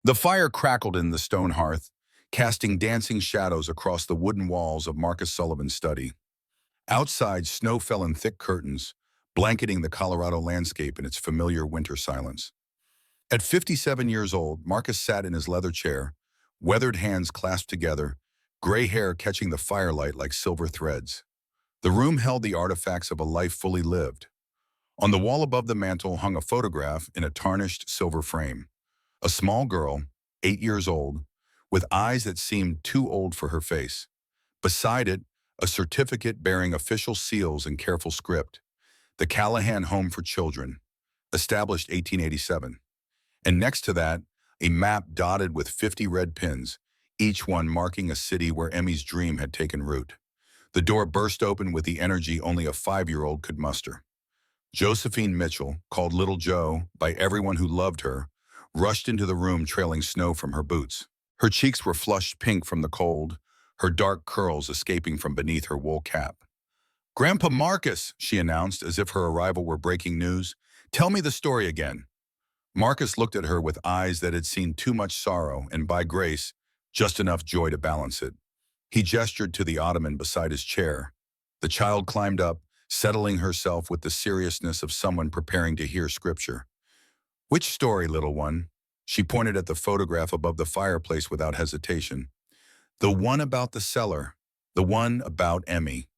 The fire crackled in the stone hearth, casting dancing shadows across the wooden walls of Marcus Sullivan's study. Outside, snow fell in thick curtains, blanketing the Colorado landscape in its familiar winter silence. At 57 years old, Marcus sat in his leather chair, weathered hands clasped together, gray hair catching the firelight like silver threads. The room held the artifacts of a life fully lived. On the wall above the mantel hung a photograph in a tarnished silver frame. A small girl, 8 years old, with eyes that seemed too old for her face. Beside it, a certificate bearing official seals in careful script. The Callahan Home for Children, established 1887. And next to that, a map dotted with 50 red pins, each one marking a city where Emmy's dream had taken root. The door burst open with the energy only a 5-year-old could muster. Josephine Mitchell, called Little Joe by everyone who loved her, rushed into the room trailing snow from her boots. Her cheeks were flushed pink from the cold, her dark curls escaping from beneath her wool cap. "Grandpa Marcus," she announced as if her arrival were breaking news. "Tell me the story again." Marcus looked at her with eyes that had seen too much sorrow and, by grace, just enough joy to balance it. He gestured to the ottoman beside his chair. The child climbed up, settling herself with the seriousness of someone preparing to hear scripture. "Which story, little one?" She pointed at the photograph above the fireplace without hesitation. "The one about the cellar. The one about Emmy."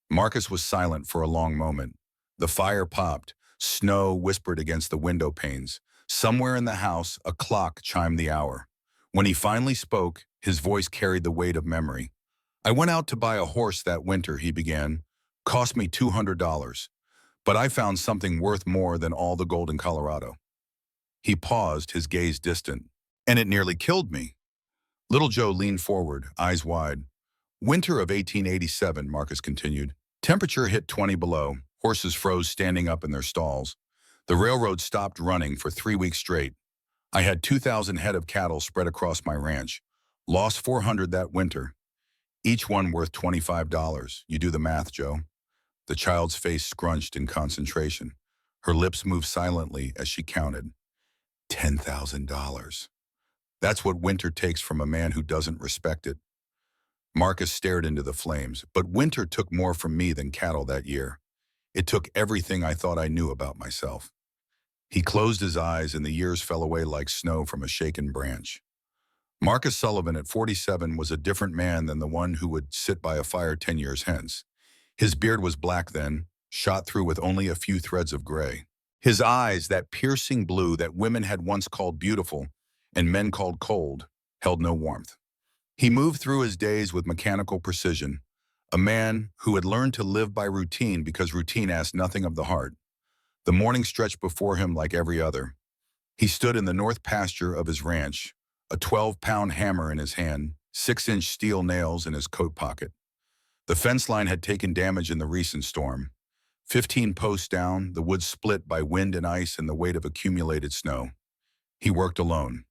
Marcus was silent for a long moment. The fire popped. Snow whispered against the window panes. Somewhere in the house, a clock chimed the hour. When he finally spoke, his voice carried the weight of memory. "I went out to buy a horse that winter," he began. "Cost me $200. But I found something worth more than all the gold in Colorado." He paused, his gaze distant. "And it nearly killed me." Little Joe leaned forward, eyes wide. "Winter of 1887, Marcus continued. Temperature hit 20 below. Horses froze standing up in their stalls. The railroad stopped running for 3 weeks straight. I had 2,000 head of cattle spread across my ranch. Lost 400 that winter. Each one worth $25. You do the math, Joe." The child's face scrunched in concentration. Her lips moved silently as she counted. $10,000. That's what winter takes from a man who doesn't respect it. Marcus stared into the flames, but winter took more from me than cattle that year. It took everything I thought I knew about myself. He closed his eyes and the years fell away like snow from a shaken branch. Marcus Sullivan at 47 was a different man than the one who would sit by a fire 10 years hence. His beard was black then, shot through with only a few threads of gray. His eyes, that piercing blue that women had once called beautiful and men called cold, held no warmth. He moved through his days with mechanical precision, a man who had learned to live by routine because routine asked nothing of the heart. The morning stretched before him like every other. He stood in the north pasture of his ranch, a 12-pound hammer in his hand, 6-inch steel nails in his coat pocket. The fence line had taken damage in the recent storm. 15 posts down, the wood split by wind and ice and the weight of accumulated snow. He worked alone.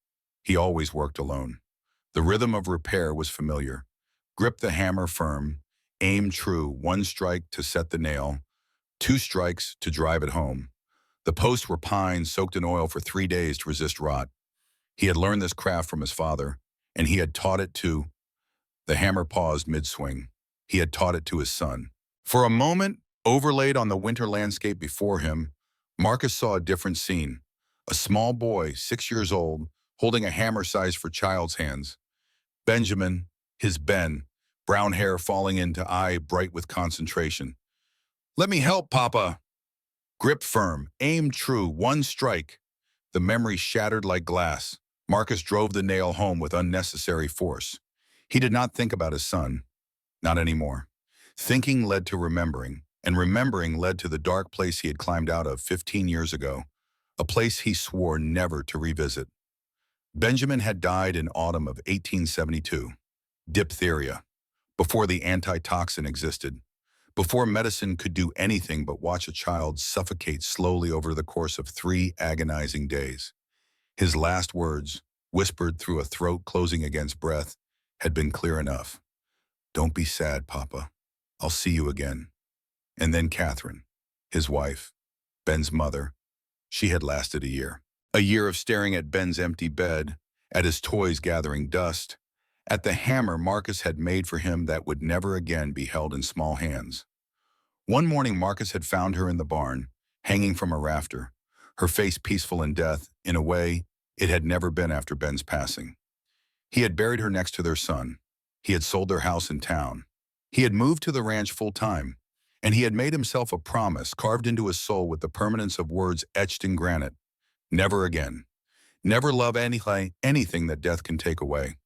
He always worked alone. The rhythm of repair was familiar. Grip the hammer firm, aim true, 1 strike to set the nail, 2 strikes to drive it home. The posts were pine soaked in oil for 3 days to resist rot. He had learned this craft from his father, and he had taught it to— The hammer paused mid-swing. He had taught it to his son. For a moment, overlaid on the winter landscape before him, Marcus saw a different scene. A small boy, 6 years old, holding a hammer sized for child's hands. Benjamin, his Ben, brown hair falling into eye bright with concentration. "Let me help, Papa." Grip firm, aim true, 1 strike. The memory shattered like glass. Marcus drove the nail home with unnecessary force. He did not think about his son. Not anymore. Thinking led to remembering, and remembering led to the dark place he had climbed out of 15 years ago, a place he swore never to revisit. Benjamin had died in autumn of 1872. Diphtheria. Before the antitoxin existed. Before medicine could do anything but watch a child suffocate slowly over the course of 3 agonizing days. His last words, whispered through a throat closing against breath, had been clear enough. "Don't be sad, Papa. I'll see you again." And then Catherine, his wife, Ben's mother. She had lasted a year. A year of staring at Ben's empty bed, at his toys gathering dust, at the hammer Marcus had made for him that would never again be held in small hands. One morning Marcus had found her in the barn, hanging from a rafter, her face peaceful in death, in a way it had never been after Ben's passing. He had buried her next to their son. He had sold their house in town. He had moved to the ranch full-time, and he had made himself a promise carved into his soul with the permanence of words etched in granite. Never again. Never love anything that death can take away.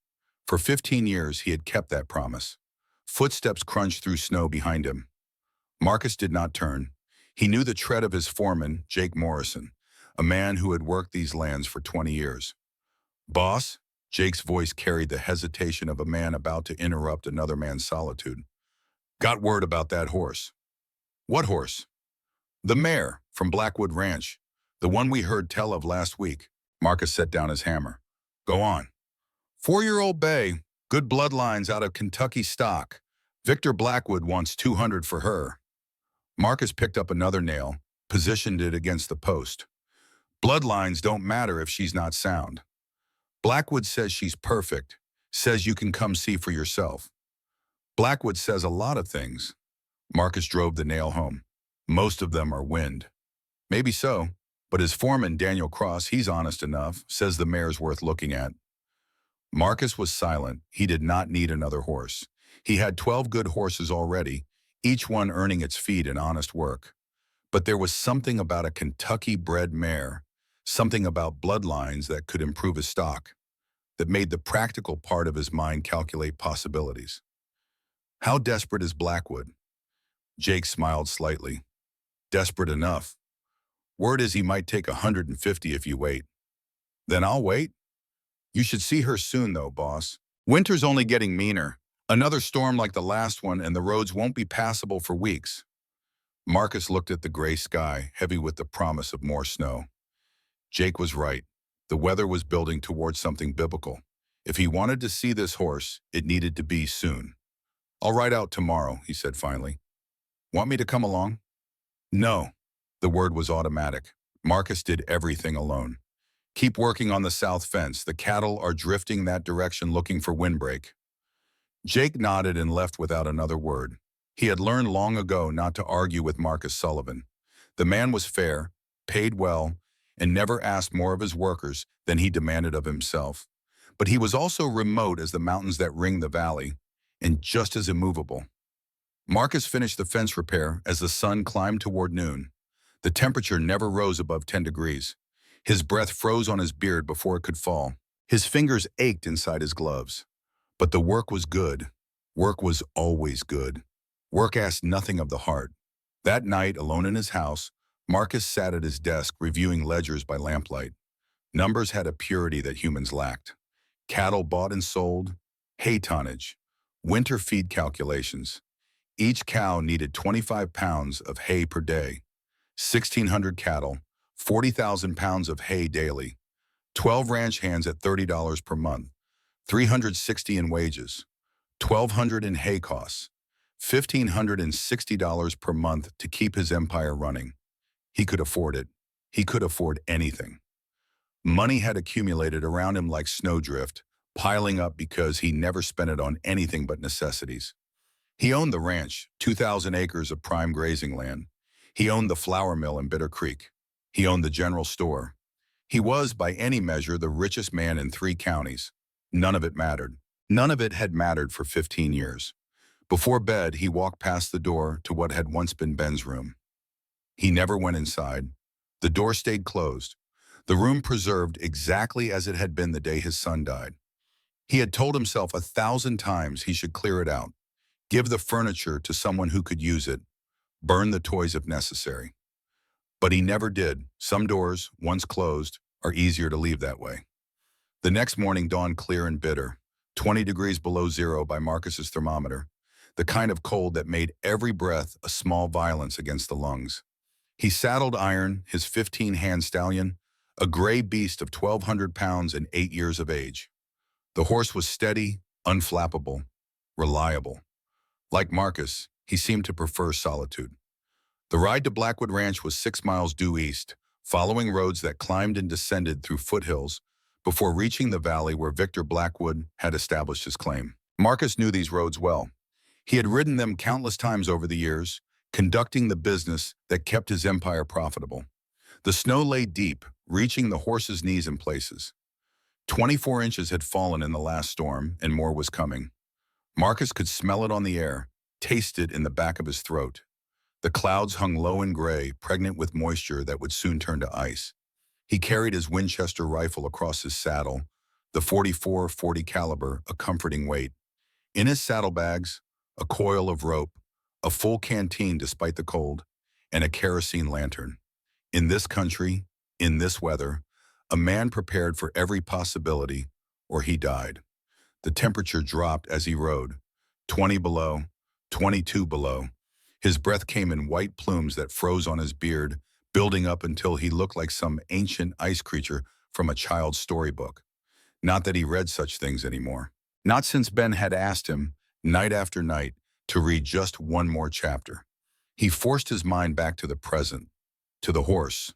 For 15 years, he had kept that promise. Footsteps crunched through snow behind him. Marcus did not turn. He knew the tread of his foreman, Jake Morrison, a man who had worked these lands for 20 years. "Boss?" Jake's voice carried the hesitation of a man about to interrupt another man's solitude. "Got word about that horse." "What horse?" "The mare from Blackwood Ranch, the one we heard tell of last week." Marcus set down his hammer. "Go on." 4-year-old bay, good bloodlines out of Kentucky stock. Victor Blackwood wants 200 for her." Marcus picked up another nail, positioned it against the post. "Bloodlines don't matter if she's not sound. Blackwood says she's perfect, says you can come see for yourself." "Blackwood says a lot of things." Marcus drove the nail home. "Most of them are wind." "Maybe so, but his foreman, Daniel Cross, he's honest enough, says the mare's worth looking at." Marcus was silent. He did not need another horse. He had 12 good horses already, each one earning its feed in honest work. But there was something about a Kentucky-bred mare, something about bloodlines that could improve his stock, that made the practical part of his mind calculate possibilities. "How desperate is Blackwood?" Jake smiled slightly. "Desperate enough. Word is he might take 150 if you wait." "Then I'll wait." "You should see her soon though, boss. Winter's only getting meaner. Another storm like the last one and the roads won't be passable for weeks." Marcus looked at the gray sky, heavy with the promise of more snow. Jake was right. The weather was building towards something biblical. If he wanted to see this horse, it needed to be soon. "I'll ride out tomorrow," he said finally. "Want me to come along?" "No." The word was automatic. Marcus did everything alone. "Keep working on the south fence. The cattle are drifting that direction looking for windbreak." Jake nodded and left without another word. He had learned long ago not to argue with Marcus Sullivan. The man was fair, paid well, and never asked more of his workers than he demanded of himself. But he was also remote as the mountains that ring the valley, and just as immovable. Marcus finished the fence repair as the sun climbed toward noon. The temperature never rose above 10 degrees. His breath froze on his beard before it could fall. His fingers ached inside his gloves. But the work was good. Work was always good. Work asked nothing of the heart. That night, alone in his house, Marcus sat at his desk reviewing ledgers by lamplight. Numbers had a purity that humans lacked. Cattle bought and sold, hay tonnage, winter feed calculations. Each cow needed 25 pounds of hay per day. 1,600 cattle, 40,000 pounds of hay daily. 12 ranch hands at $30 per month. 360 in wages, $1,200 in hay costs, $1,560 per month to keep his empire running. He could afford it. He could afford anything. Money had accumulated around him like snowdrift, piling up because he never spent it on anything but necessities. He owned the ranch, 2,000 acres of prime grazing land. He owned the flour mill in Bitter Creek. He owned the general store. He was, by any measure, the richest man in 3 counties. None of it mattered. None of it had mattered for 15 years. Before bed, he walked past the door to what had once been Ben's room. He never went inside. The door stayed closed. The room preserved exactly as it had been the day his son died. He had told himself 1,000 times he should clear it out, give the furniture to someone who could use it, burn the toys if necessary. But he never did. Some doors, once closed, are easier to leave that way. The next morning dawned clear and bitter, 20 degrees below zero by Marcus's thermometer, the kind of cold that made every breath a small violence against the lungs. He saddled Iron, his 15-hand stallion, a gray beast of 1,200 pounds and 8 years of age. The horse was steady, unflappable, reliable. Like Marcus, he seemed to prefer solitude. The ride to Blackwood Ranch was 6 miles due east, following roads that climbed and descended through foothills, before reaching the valley where Victor Blackwood had established his claim. Marcus knew these roads well. He had ridden them countless times over the years, conducting the business that kept his empire profitable. The snow lay deep, reaching the horse's knees in places. 24 inches had fallen in the last storm, and more was coming. Marcus could smell it on the air, taste it in the back of his throat. The clouds hung low and gray, pregnant with moisture that would soon turn to ice. He carried his Winchester rifle across his saddle, the 44-40 caliber, a comforting weight. In his saddlebags, a coil of rope, a full canteen despite the cold, and a kerosene lantern. In this country, in this weather, a man prepared for every possibility, or he died. The temperature dropped as he rode, 20 below, 22 below. His breath came in white plumes that froze on his beard, building up until he looked like some ancient ice creature from a child's storybook. Not that he read such things anymore. Not since Ben had asked him, night after night, to read just one more chapter. He forced his mind back to the present, to the horse,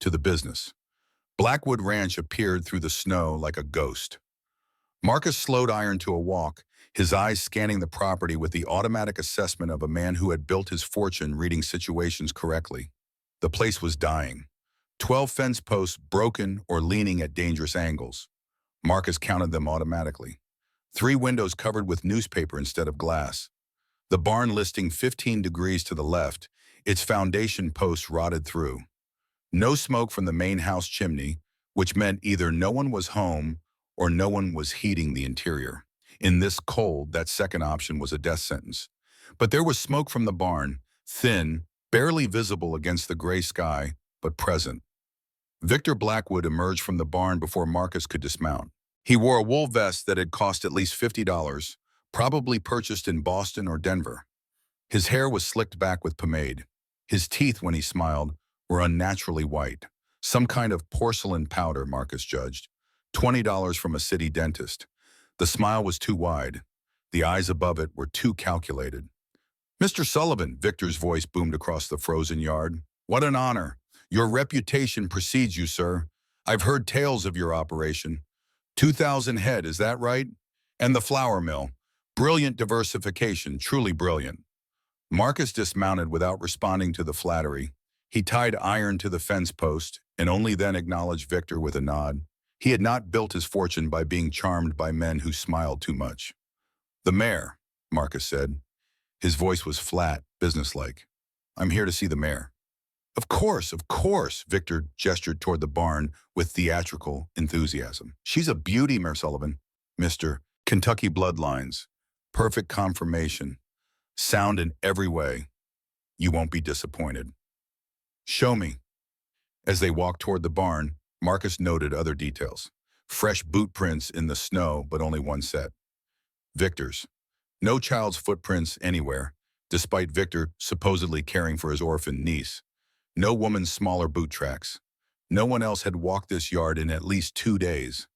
to the business. Blackwood Ranch appeared through the snow like a ghost. Marcus slowed Iron to a walk, his eyes scanning the property with the automatic assessment of a man who had built his fortune reading situations correctly. The place was dying. 12 fence posts broken or leaning at dangerous angles. Marcus counted them automatically. 3 windows covered with newspaper instead of glass. The barn listing 15 degrees to the left, its foundation posts rotted through. No smoke from the main house chimney, which meant either no one was home or no one was heating the interior. In this cold, that second option was a death sentence. But there was smoke from the barn, thin, barely visible against the gray sky, but present. Victor Blackwood emerged from the barn before Marcus could dismount. He wore a wool vest that had cost at least $50, probably purchased in Boston or Denver. His hair was slicked back with pomade. His teeth, when he smiled, were unnaturally white. Some kind of porcelain powder, Marcus judged. $20 from a city dentist. The smile was too wide. The eyes above it were too calculated. "Mr. Sullivan," Victor's voice boomed across the frozen yard. "What an honor. Your reputation precedes you, sir. I've heard tales of your operation. 2,000 head, is that right? And the flour mill. Brilliant diversification, truly brilliant." Marcus dismounted without responding to the flattery. He tied Iron to the fence post and only then acknowledged Victor with a nod. He had not built his fortune by being charmed by men who smiled too much. "The mayor," Marcus said. His voice was flat, businesslike. "I'm here to see the mayor." Of course," Victor gestured toward the barn with theatrical enthusiasm. "She's a beauty, Mayor Sullivan. Mr. Kentucky bloodlines. Perfect confirmation. Sound in every way. You won't be disappointed." "Show me." As they walked toward the barn, Marcus noted other details. Fresh boot prints in the snow, but only one set. Victor's. No child's footprints anywhere, despite Victor supposedly caring for his orphaned niece. No woman's smaller boot tracks. No one else had walked this yard in at least 2 days.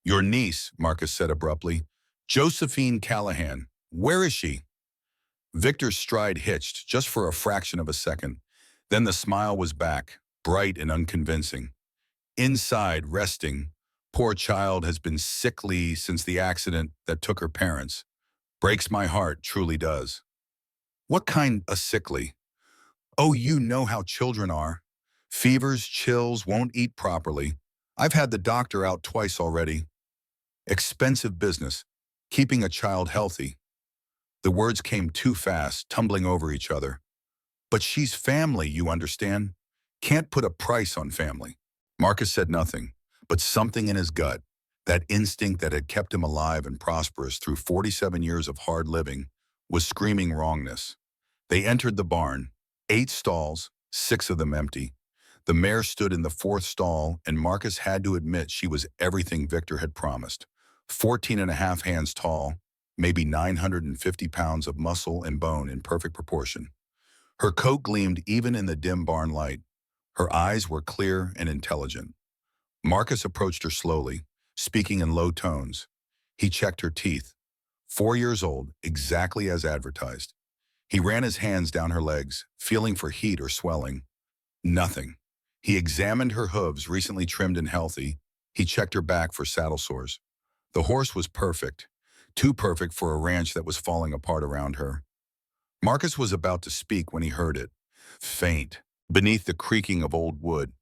"Your niece," Marcus said abruptly. "Josephine Callahan. Where is she?" Victor's stride hitched, just for a fraction of a second. Then the smile was back, bright and unconvincing. "Inside, resting. Poor child has been sickly since the accident that took her parents. Breaks my heart, truly does." "What kind of sickly?" "Oh, you know how children are. Fevers, chills, won't eat properly. I've had the doctor out twice already. Expensive business, keeping a child healthy." The words came too fast, tumbling over each other. "But she's family, you understand? Can't put a price on family." Marcus said nothing, but something in his gut, that instinct that had kept him alive and prosperous through 47 years of hard living, was screaming wrongness. They entered the barn. 8 stalls, 6 of them empty. The mare stood in the 4th stall, and Marcus had to admit she was everything Victor had promised. 14 and a half hands tall, maybe 950 pounds of muscle and bone in perfect proportion. Her coat gleamed even in the dim barn light. Her eyes were clear and intelligent. Marcus approached her slowly, speaking in low tones. He checked her teeth. 4 years old, exactly as advertised. He ran his hands down her legs, feeling for heat or swelling. Nothing. He examined her hooves, recently trimmed and healthy. He checked her back for saddle sores. The horse was perfect, too perfect for a ranch that was falling apart around her. Marcus was about to speak when he heard it. Faint, beneath the creaking of old wood,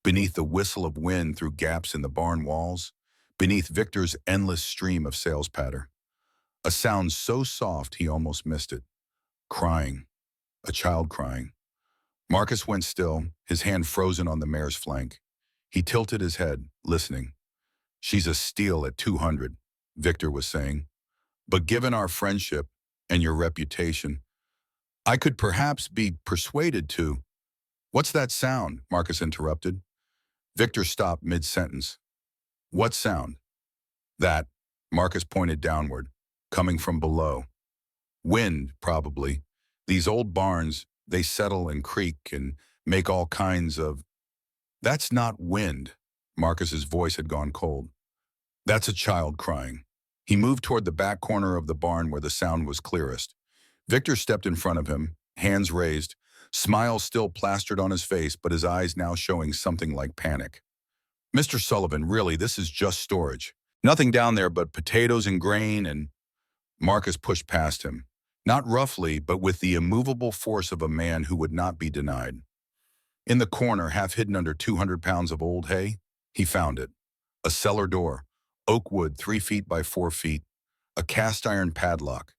beneath the whistle of wind through gaps in the barn walls, beneath Victor's endless stream of sales patter. A sound so soft he almost missed it. Crying. A child crying. Marcus went still, his hand frozen on the mare's flank. He tilted his head, listening. "She's a steal at 200, Victor was saying. But given our friendship and your reputation, I could perhaps be persuaded to—" "What's that sound?" Marcus interrupted. Victor stopped mid-sentence. "What sound?" "That," Marcus pointed downward, "coming from below. Wind, probably. These old barns, they settle and creak and make all kinds of—" "That's not wind." Marcus's voice had gone cold. "That's a child crying." He moved toward the back corner of the barn where the sound was clearest. Victor stepped in front of him, hands raised, smile still plastered on his face, but his eyes now showing something like panic. "Mr. Sullivan, really, this is just storage. Nothing down there but potatoes and grain and—" Marcus pushed past him, not roughly, but with the immovable force of a man who would not be denied. In the corner, half hidden under 200 pounds of old hay, he found it. A cellar door, oak wood 3 feet by 4 feet, a cast iron padlock,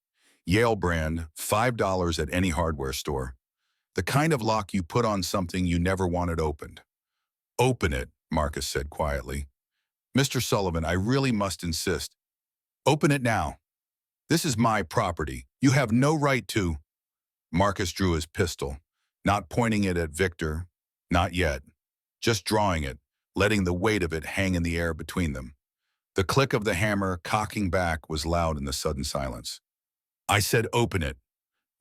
Yale brand, $5 at any hardware store. The kind of lock you put on something you never wanted opened. "Open it," Marcus said quietly. "Mr. Sullivan, I really must insist. Open it now. This is my property. You have no right to—" Marcus drew his pistol, not pointing it at Victor, not yet, just drawing it, letting the weight of it hang in the air between them. The click of the hammer, cocking back, was loud in the sudden silence. "I said open it."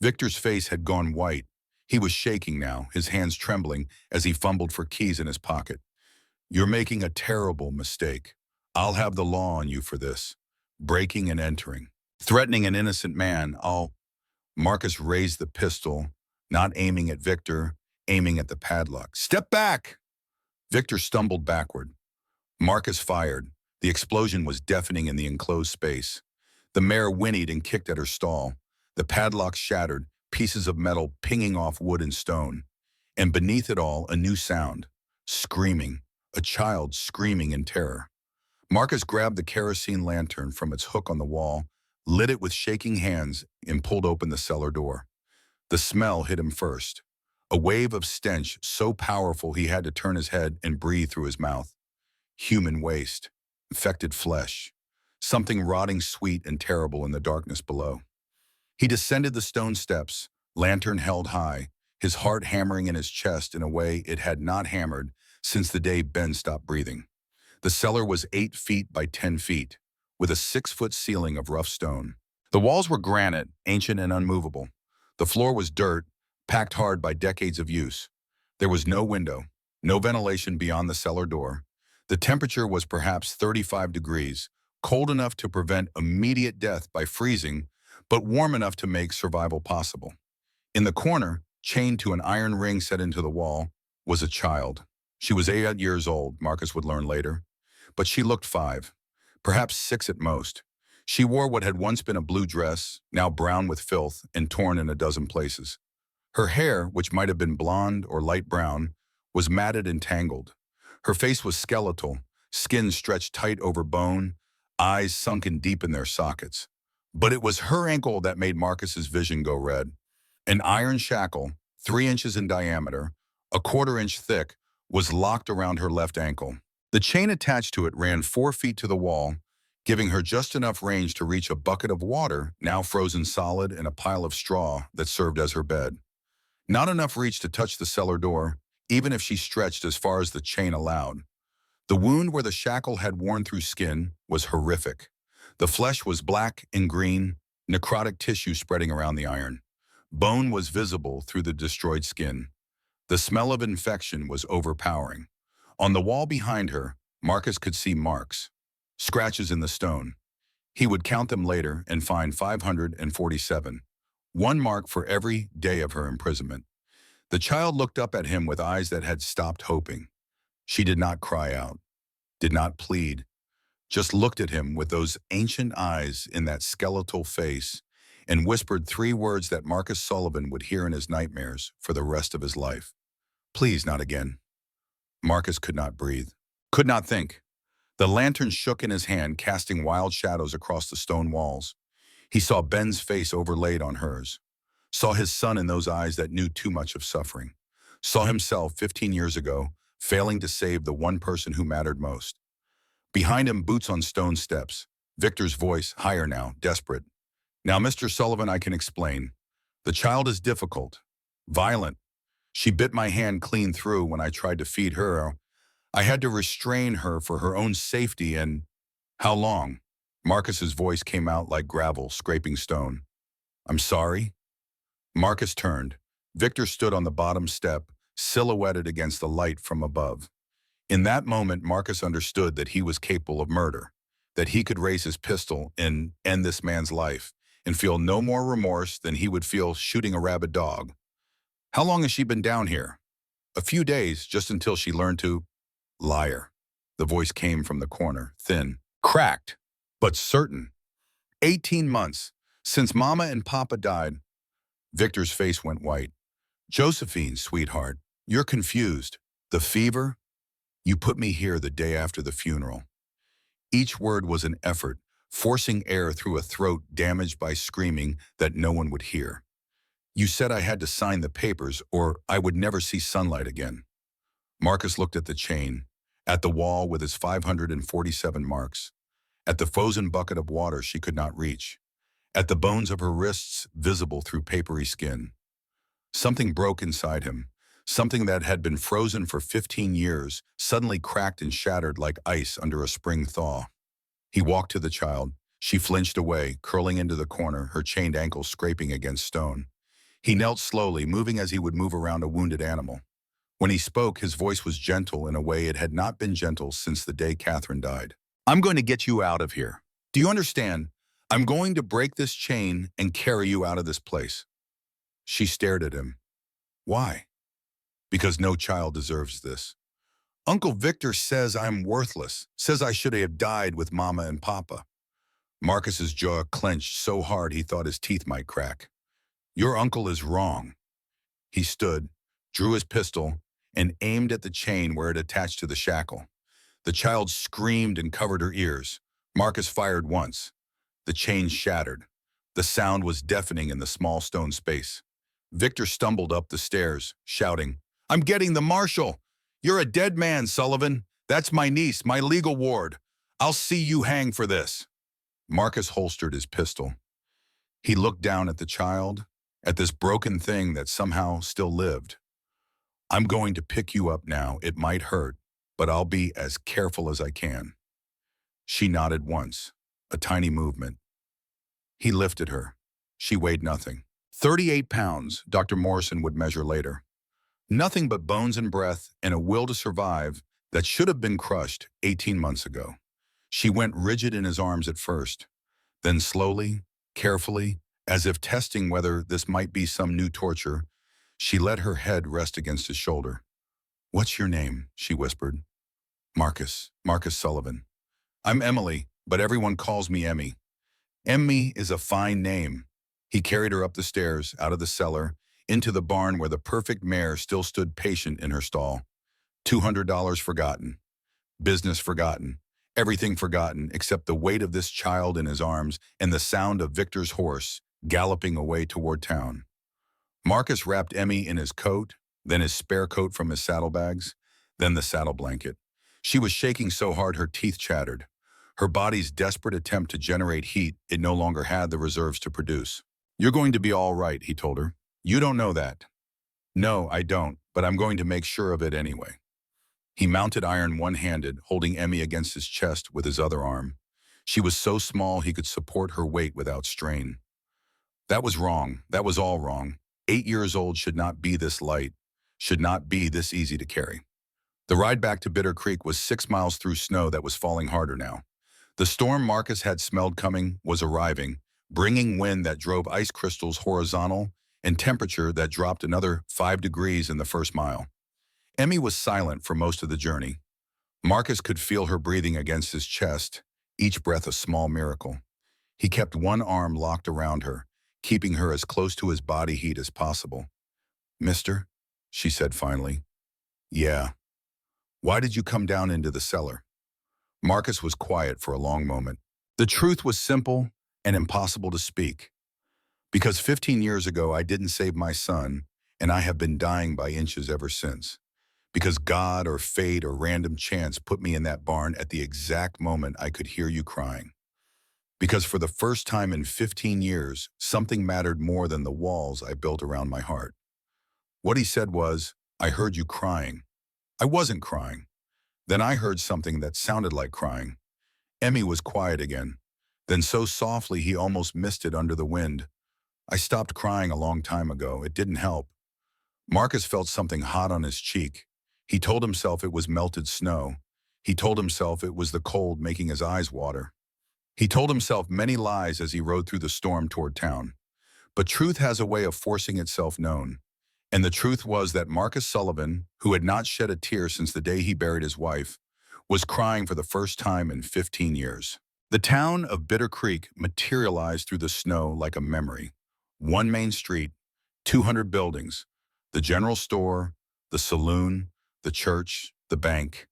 Victor's face had gone white. He was shaking now, his hands trembling as he fumbled for keys in his pocket. "You're making a terrible mistake. I'll have the law on you for this. Breaking and entering. Threatening an innocent man, I'll—" Marcus raised the pistol, not aiming at Victor, aiming at the padlock. "Step back!" Victor stumbled backward. Marcus fired. The explosion was deafening in the enclosed space. The mare whinnied and kicked at her stall. The padlock shattered, pieces of metal pinging off wood and stone. And beneath it all, a new sound. Screaming. A child screaming in terror. Marcus grabbed the kerosene lantern from its hook on the wall, lit it with shaking hands, and pulled open the cellar door. The smell hit him first. A wave of stench so powerful he had to turn his head and breathe through his mouth. Human waste. Infected flesh. Something rotting sweet and terrible in the darkness below. He descended the stone steps, lantern held high, his heart hammering in his chest in a way it had not hammered since the day Ben stopped breathing. The cellar was 8 feet by 10 feet, with a 6-foot ceiling of rough stone. The walls were granite, ancient and unmovable. The floor was dirt, packed hard by decades of use. There was no window, no ventilation beyond the cellar door. The temperature was perhaps 35 degrees, cold enough to prevent immediate death by freezing, but warm enough to make survival possible. In the corner, chained to an iron ring set into the wall, was a child. She was 8 years old, Marcus would learn later, but she looked 5, perhaps 6 at most. She wore what had once been a blue dress, now brown with filth and torn in a dozen places. Her hair, which might have been blonde or light brown, was matted and tangled. Her face was skeletal, skin stretched tight over bone, eyes sunken deep in their sockets. But it was her ankle that made Marcus's vision go red. An iron shackle, 3 inches in diameter, a 1/4 inch thick, was locked around her left ankle. The chain attached to it ran 4 feet to the wall, giving her just enough range to reach a bucket of water, now frozen solid, in a pile of straw that served as her bed. Not enough reach to touch the cellar door, even if she stretched as far as the chain allowed. The wound where the shackle had worn through skin was horrific. The flesh was black and green, necrotic tissue spreading around the iron. Bone was visible through the destroyed skin. The smell of infection was overpowering. On the wall behind her, Marcus could see marks, scratches in the stone. He would count them later and find 547, 1 mark for every day of her imprisonment. The child looked up at him with eyes that had stopped hoping. She did not cry out. did not plead, just looked at him with those ancient eyes in that skeletal face and whispered three words that Marcus Sullivan would hear in his nightmares for the rest of his life. Please, not again. Marcus could not breathe, could not think. The lantern shook in his hand, casting wild shadows across the stone walls. He saw Ben's face overlaid on hers, saw his son in those eyes that knew too much of suffering, saw himself 15 years ago, failing to save the one person who mattered most. Behind him, boots on stone steps, Victor's voice, higher now, desperate. Now, Mr. Sullivan, I can explain. The child is difficult, violent. She bit my hand clean through when I tried to feed her. I had to restrain her for her own safety and... How long? Marcus's voice came out like gravel scraping stone. I'm sorry? Marcus turned. Victor stood on the bottom step, silhouetted against the light from above. In that moment, Marcus understood that he was capable of murder, that he could raise his pistol and end this man's life and feel no more remorse than he would feel shooting a rabid dog. How long has she been down here? A few days, just until she learned to... Liar. The voice came from the corner, thin, cracked, but certain. 18 months, since Mama and Papa died. Victor's face went white. Josephine, sweetheart, you're confused. The fever? You put me here the day after the funeral. Each word was an effort, forcing air through a throat damaged by screaming that no one would hear. You said I had to sign the papers or I would never see sunlight again. Marcus looked at the chain, at the wall with its 547 marks, at the frozen bucket of water she could not reach, at the bones of her wrists visible through papery skin. Something broke inside him. Something that had been frozen for 15 years suddenly cracked and shattered like ice under a spring thaw. He walked to the child. She flinched away, curling into the corner, her chained ankles scraping against stone. He knelt slowly, moving as he would move around a wounded animal. When he spoke, his voice was gentle in a way it had not been gentle since the day Catherine died. I'm going to get you out of here. Do you understand? I'm going to break this chain and carry you out of this place. She stared at him. Why? Because no child deserves this. Uncle Victor says I'm worthless, says I should have died with Mama and Papa. Marcus's jaw clenched so hard he thought his teeth might crack. Your uncle is wrong. He stood, drew his pistol, and aimed at the chain where it attached to the shackle. The child screamed and covered her ears. Marcus fired once. The chain shattered. The sound was deafening in the small stone space. Victor stumbled up the stairs, shouting, I'm getting the marshal. You're a dead man, Sullivan. That's my niece, my legal ward. I'll see you hang for this. Marcus holstered his pistol. He looked down at the child, at this broken thing that somehow still lived. I'm going to pick you up now. It might hurt, but I'll be as careful as I can. She nodded once, a tiny movement. He lifted her. She weighed nothing. 38 pounds, Dr. Morrison would measure later. Nothing but bones and breath and a will to survive that should have been crushed 18 months ago. She went rigid in his arms at first, then slowly, carefully, as if testing whether this might be some new torture, she let her head rest against his shoulder. What's your name? She whispered. Marcus Sullivan. I'm Emily, but everyone calls me Emmy. Emmy is a fine name. He carried her up the stairs, out of the cellar, into the barn where the perfect mare still stood patient in her stall. $200 forgotten. Business forgotten. Everything forgotten except the weight of this child in his arms and the sound of Victor's horse galloping away toward town. Marcus wrapped Emmy in his coat, then his spare coat from his saddlebags, then the saddle blanket. She was shaking so hard her teeth chattered. Her body's desperate attempt to generate heat it no longer had the reserves to produce. You're going to be all right, he told her. You don't know that. No, I don't, but I'm going to make sure of it anyway. He mounted iron one-handed, holding Emmy against his chest with his other arm. She was so small he could support her weight without strain. That was wrong. That was all wrong. 8 years old should not be this light, should not be this easy to carry. The ride back to Bitter Creek was 6 miles through snow that was falling harder now. The storm Marcus had smelled coming was arriving, bringing wind that drove ice crystals horizontal and temperature that dropped another 5 degrees in the first mile. Emmy was silent for most of the journey. Marcus could feel her breathing against his chest, each breath a small miracle. He kept one arm locked around her, keeping her as close to his body heat as possible. "Mister?" she said finally. "Yeah. Why did you come down into the cellar?" Marcus was quiet for a long moment. The truth was simple and impossible to speak. "Because 15 years ago I didn't save my son, and I have been dying by inches ever since. Because God or fate or random chance put me in that barn at the exact moment I could hear you crying. Because for the first time in 15 years, something mattered more than the walls I built around my heart." What he said was, "I heard you crying." I wasn't crying. Then I heard something that sounded like crying. Emmy was quiet again. Then so softly he almost missed it under the wind. "I stopped crying a long time ago. It didn't help." Marcus felt something hot on his cheek. He told himself it was melted snow. He told himself it was the cold making his eyes water. He told himself many lies as he rode through the storm toward town. But truth has a way of forcing itself known. And the truth was that Marcus Sullivan, who had not shed a tear since the day he buried his wife, was crying for the first time in 15 years. The town of Bitter Creek materialized through the snow like a memory. One main street, 200 buildings, the general store, the saloon, the church, the bank,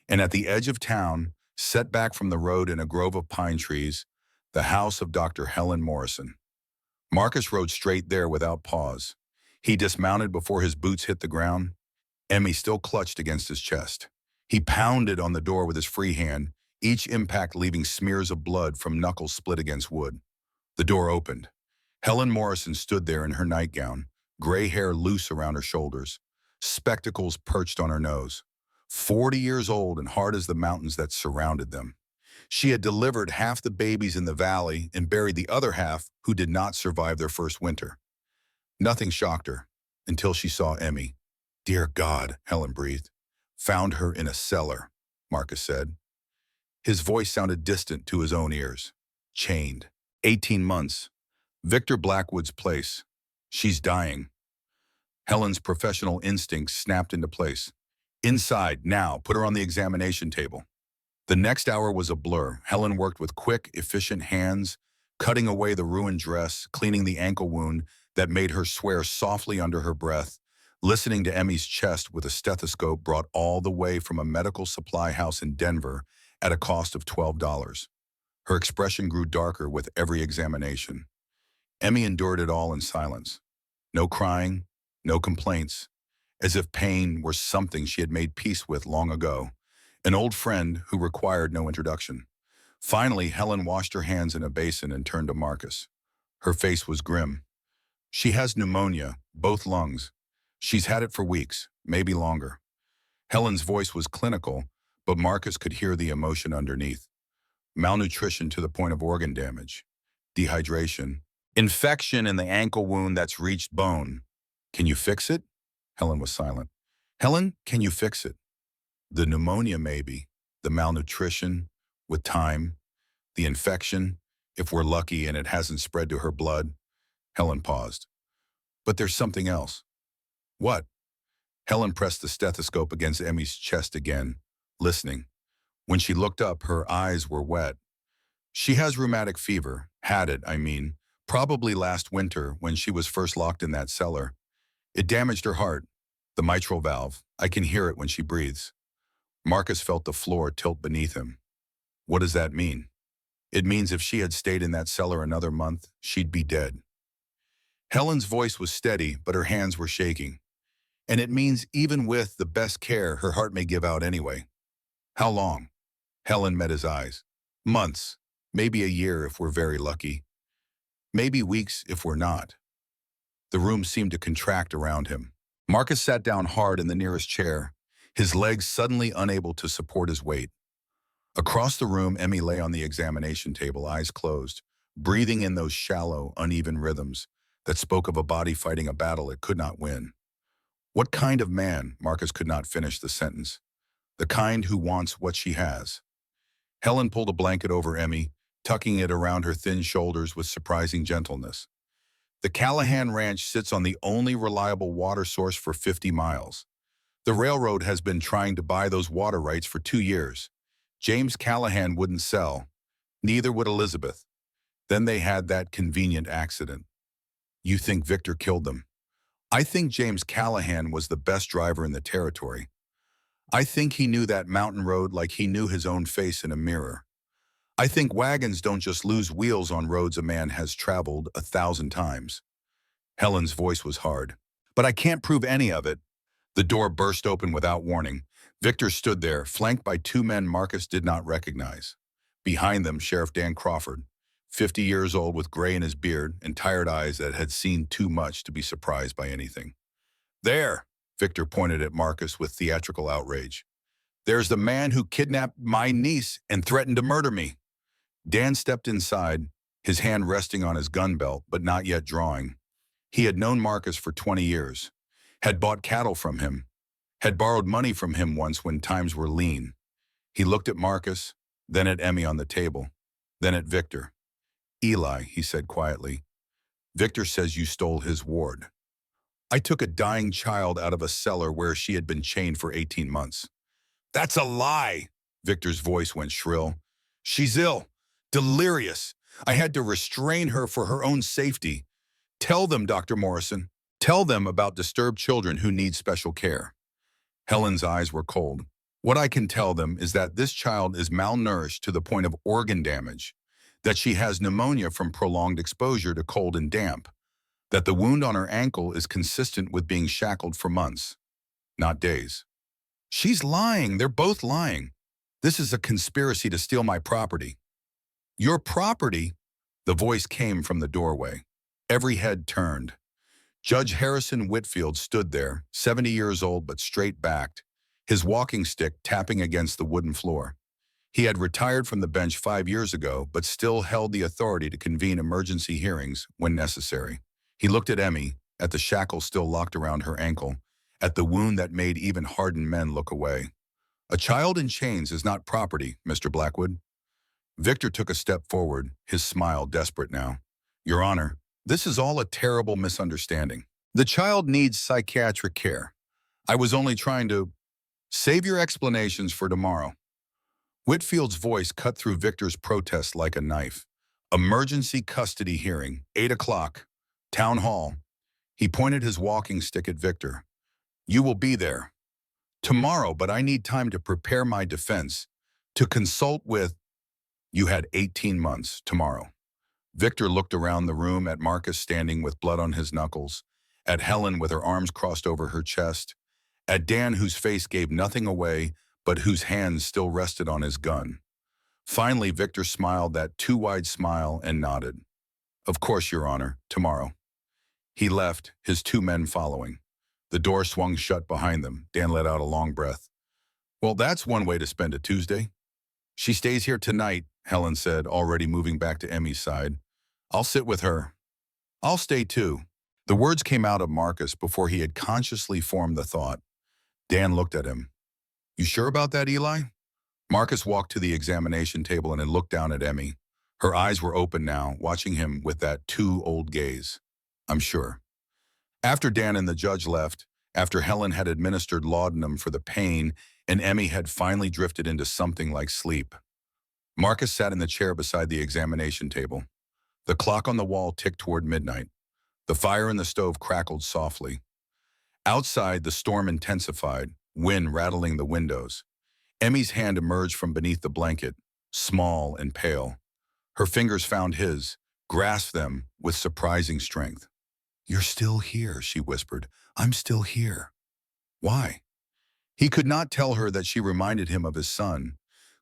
and at the edge of town, set back from the road in a grove of pine trees, the house of Dr. Helen Morrison. Marcus rode straight there without pause. He dismounted before his boots hit the ground. Emmy still clutched against his chest. He pounded on the door with his free hand, each impact leaving smears of blood from knuckles split against wood. The door opened. Helen Morrison stood there in her nightgown, gray hair loose around her shoulders, spectacles perched on her nose. 40 years old and hard as the mountains that surrounded them. She had delivered half the babies in the valley and buried the other half who did not survive their first winter. Nothing shocked her until she saw Emmy. "Dear God," Helen breathed. "Found her in a cellar," Marcus said. His voice sounded distant to his own ears. "Chained. 18 months. Victor Blackwood's place. She's dying." Helen's professional instincts snapped into place. "Inside, now. Put her on the examination table." The next hour was a blur. Helen worked with quick, efficient hands, cutting away the ruined dress, cleaning the ankle wound that made her swear softly under her breath, listening to Emmy's chest with a stethoscope brought all the way from a medical supply house in Denver at a cost of $12. Her expression grew darker with every examination. Emmy endured it all in silence. No crying, no complaints, as if pain were something she had made peace with long ago, an old friend who required no introduction. Finally, Helen washed her hands in a basin and turned to Marcus. Her face was grim. "She has pneumonia, both lungs. She's had it for weeks, maybe longer." Helen's voice was clinical, but Marcus could hear the emotion underneath. "Malnutrition to the point of organ damage. Dehydration. Infection in the ankle wound that's reached bone. Can you fix it?" Helen was silent. "Helen, can you fix it?" "The pneumonia, maybe. The malnutrition, with time. The infection, if we're lucky and it hasn't spread to her blood." Helen paused. "But there's something else." "What?" Helen pressed the stethoscope against Emmy's chest again, listening. When she looked up, her eyes were wet. "She has rheumatic fever. Had it, I mean. Probably last winter when she was first locked in that cellar. It damaged her heart, the mitral valve. I can hear it when she breathes." Marcus felt the floor tilt beneath him. "What does that mean?" "It means if she had stayed in that cellar another month, she'd be dead." Helen's voice was steady, but her hands were shaking. "And it means even with the best care, her heart may give out anyway." "How long?" Helen met his eyes. "Months. Maybe a year if we're very lucky. Maybe weeks if we're not." The room seemed to contract around him. Marcus sat down hard in the nearest chair, his legs suddenly unable to support his weight. Across the room, Emmy lay on the examination table, eyes closed, breathing in those shallow, uneven rhythms that spoke of a body fighting a battle it could not win. "What kind of man?" Marcus could not finish the sentence. "The kind who wants what she has." Helen pulled a blanket over Emmy, tucking it around her thin shoulders with surprising gentleness. "The Callahan Ranch sits on the only reliable water source for 50 miles. The railroad has been trying to buy those water rights for 2 years. James Callahan wouldn't sell. Neither would Elizabeth. Then they had that convenient accident. You think Victor killed them? I think James Callahan was the best driver in the territory. I think he knew that mountain road like he knew his own face in a mirror. I think wagons don't just lose wheels on roads a man has traveled 1,000 times. Helen's voice was hard. But I can't prove any of it. The door burst open without warning. Victor stood there, flanked by two men Marcus did not recognize. Behind them, Sheriff Dan Crawford, 50 years old with gray in his beard and tired eyes that had seen too much to be surprised by anything. There, Victor pointed at Marcus with theatrical outrage. There's the man who kidnapped my niece and threatened to murder me. Dan stepped inside, his hand resting on his gun belt, but not yet drawing. He had known Marcus for 20 years, had bought cattle from him, had borrowed money from him once when times were lean. He looked at Marcus, then at Emmy on the table, then at Victor. Eli, he said quietly, Victor says you stole his ward. I took a dying child out of a cellar where she had been chained for 18 months. That's a lie, Victor's voice went shrill. She's ill, delirious. I had to restrain her for her own safety. Tell them, Dr. Morrison. Tell them about disturbed children who need special care. Helen's eyes were cold. What I can tell them is that this child is malnourished to the point of organ damage, that she has pneumonia from prolonged exposure to cold and damp, that the wound on her ankle is consistent with being shackled for months, not days. She's lying. They're both lying. This is a conspiracy to steal my property. Your property? The voice came from the doorway. Every head turned. Judge Harrison Whitfield stood there, 70 years old but straight-backed, his walking stick tapping against the wooden floor. He had retired from the bench 5 years ago, but still held the authority to convene emergency hearings when necessary. He looked at Emmy, at the shackle still locked around her ankle, at the wound that made even hardened men look away. A child in chains is not property, Mr. Blackwood. Victor took a step forward, his smile desperate now. Your Honor, this is all a terrible misunderstanding. The child needs psychiatric care. I was only trying to save your explanations for tomorrow. Whitfield's voice cut through Victor's protest like a knife. Emergency custody hearing, 8 o'clock, town hall. He pointed his walking stick at Victor. You will be there tomorrow, but I need time to prepare my defense, to consult with. You had 18 months tomorrow. Victor looked around the room at Marcus standing with blood on his knuckles, at Helen with her arms crossed over her chest, at Dan whose face gave nothing away but whose hands still rested on his gun. Finally, Victor smiled that too wide smile and nodded. Of course, Your Honor, tomorrow. He left, his two men following. The door swung shut behind them. Dan let out a long breath. Well, that's one way to spend a Tuesday. She stays here tonight, Helen said, already moving back to Emmy's side. I'll sit with her. I'll stay too. The words came out of Marcus before he had consciously formed the thought. Dan looked at him. You sure about that, Eli? Marcus walked to the examination table and looked down at Emmy. Her eyes were open now, watching him with that too old gaze. I'm sure. After Dan and the judge left, after Helen had administered laudanum for the pain and Emmy had finally drifted into something like sleep, Marcus sat in the chair beside the examination table. The clock on the wall ticked toward midnight. The fire in the stove crackled softly. Outside, the storm intensified, wind rattling the windows. Emmy's hand emerged from beneath the blanket, small and pale. Her fingers found his, grasped them with surprising strength. You're still here, she whispered. I'm still here. Why? He could not tell her that she reminded him of his son,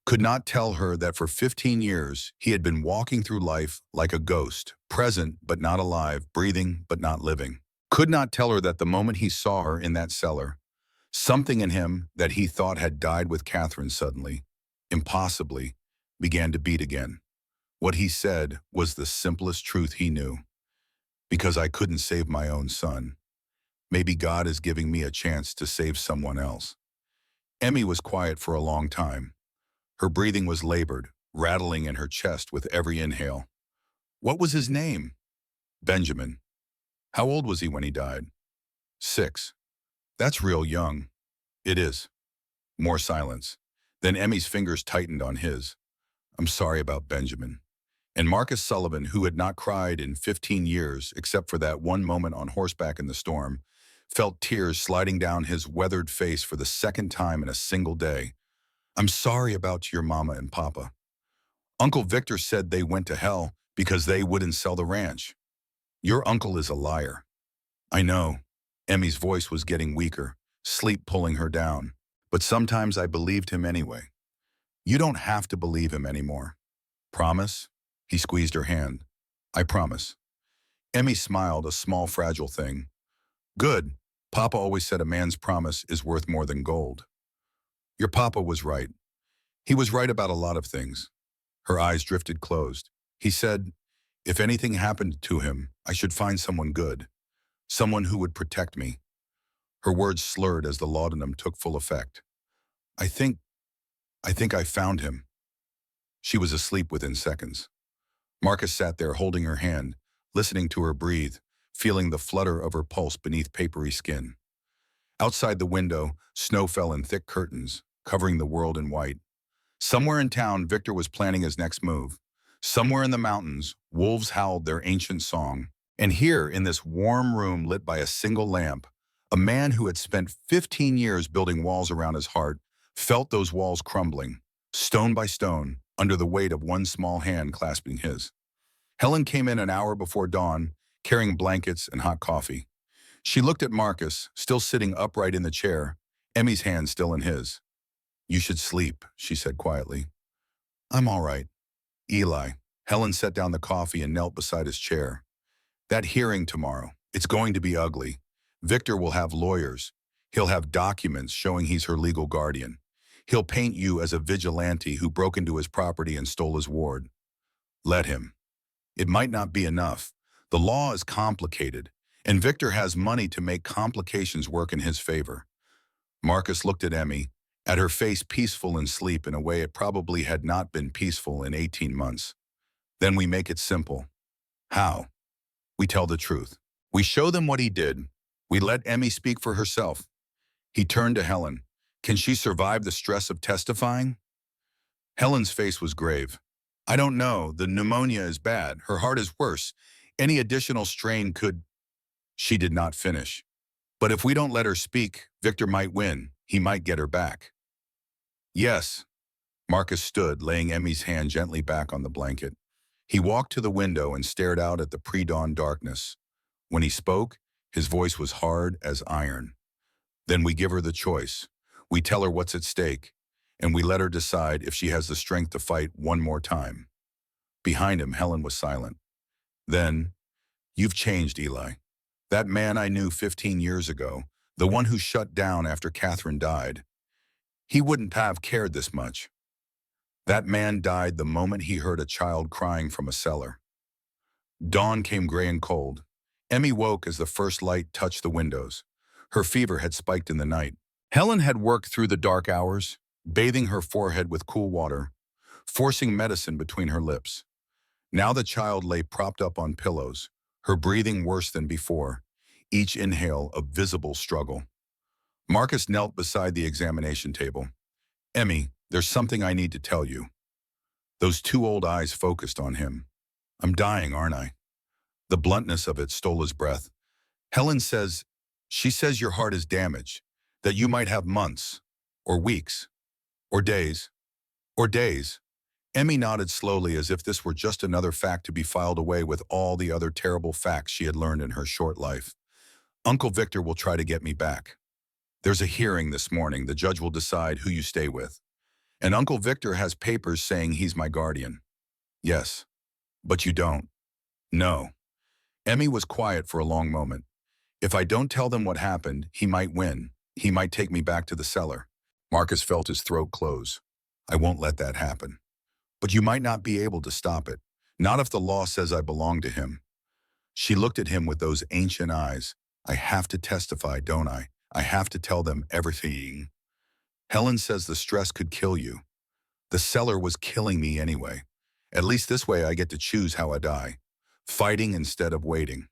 could not tell her that for 15 years he had been walking through life like a ghost, present but not alive, breathing but not living. Could not tell her that the moment he saw her in that cellar, something in him that he thought had died with Catherine suddenly, impossibly, began to beat again. What he said was the simplest truth he knew. Because I couldn't save my own son. Maybe God is giving me a chance to save someone else. Emmy was quiet for a long time. Her breathing was labored, rattling in her chest with every inhale. What was his name? Benjamin. How old was he when he died? 6. That's real young. It is. More silence. Then Emmy's fingers tightened on his. I'm sorry about Benjamin. And Marcus Sullivan, who had not cried in 15 years except for that one moment on horseback in the storm, felt tears sliding down his weathered face for the second time in a single day. I'm sorry about your mama and papa. Uncle Victor said they went to hell because they wouldn't sell the ranch. Your uncle is a liar. I know. Emmy's voice was getting weaker, sleep pulling her down. But sometimes I believed him anyway. You don't have to believe him anymore. Promise? He squeezed her hand. I promise. Emmy smiled, a small, fragile thing. Good. Papa always said a man's promise is worth more than gold. Your papa was right. He was right about a lot of things. Her eyes drifted closed. He said, if anything happened to him, I should find someone good. Someone who would protect me. Her words slurred as the laudanum took full effect. I think I found him. She was asleep within seconds. Marcus sat there holding her hand, listening to her breathe, feeling the flutter of her pulse beneath papery skin. Outside the window, snow fell in thick curtains, covering the world in white. Somewhere in town, Victor was planning his next move. Somewhere in the mountains, wolves howled their ancient song. And here, in this warm room lit by a single lamp, a man who had spent 15 years building walls around his heart felt those walls crumbling, stone by stone, under the weight of one small hand clasping his. Helen came in an hour before dawn, carrying blankets and hot coffee. She looked at Marcus, still sitting upright in the chair, Emmy's hand still in his. You should sleep, she said quietly. I'm all right. Eli. Helen set down the coffee and knelt beside his chair. That hearing tomorrow, it's going to be ugly. Victor will have lawyers. He'll have documents showing he's her legal guardian. He'll paint you as a vigilante who broke into his property and stole his ward. Let him. It might not be enough. The law is complicated, and Victor has money to make complications work in his favor. Marcus looked at Emmy, at her face peaceful in sleep in a way it probably had not been peaceful in 18 months. Then we make it simple. How? We tell the truth. We show them what he did. We let Emmy speak for herself. He turned to Helen. Can she survive the stress of testifying? Helen's face was grave. I don't know. The pneumonia is bad. Her heart is worse. Any additional strain could... She did not finish. But if we don't let her speak, Victor might win. He might get her back. Yes. Marcus stood, laying Emmy's hand gently back on the blanket. He walked to the window and stared out at the pre-dawn darkness. When he spoke, his voice was hard as iron. Then we give her the choice. We tell her what's at stake, and we let her decide if she has the strength to fight one more time. Behind him, Helen was silent. Then, you've changed, Eli. That man I knew 15 years ago, the one who shut down after Catherine died, he wouldn't have cared this much. That man died the moment he heard a child crying from a cellar. Dawn came gray and cold. Emmy woke as the first light touched the windows. Her fever had spiked in the night. Helen had worked through the dark hours, bathing her forehead with cool water, forcing medicine between her lips. Now the child lay propped up on pillows, her breathing worse than before, each inhale a visible struggle. Marcus knelt beside the examination table. Emmy, there's something I need to tell you. Those two old eyes focused on him. I'm dying, aren't I? The bluntness of it stole his breath. Helen says, she says your heart is damaged, that you might have months, or weeks, or days. Emmy nodded slowly as if this were just another fact to be filed away with all the other terrible facts she had learned in her short life. Uncle Victor will try to get me back. There's a hearing this morning. The judge will decide who you stay with. And Uncle Victor has papers saying he's my guardian. Yes, but you don't. No. Emmy was quiet for a long moment. If I don't tell them what happened, he might win. He might take me back to the cellar. Marcus felt his throat close. I won't let that happen. But you might not be able to stop it. Not if the law says I belong to him. She looked at him with those ancient eyes. I have to testify, don't I? I have to tell them everything. Helen says the stress could kill you. The cellar was killing me anyway. At least this way I get to choose how I die. Fighting instead of waiting.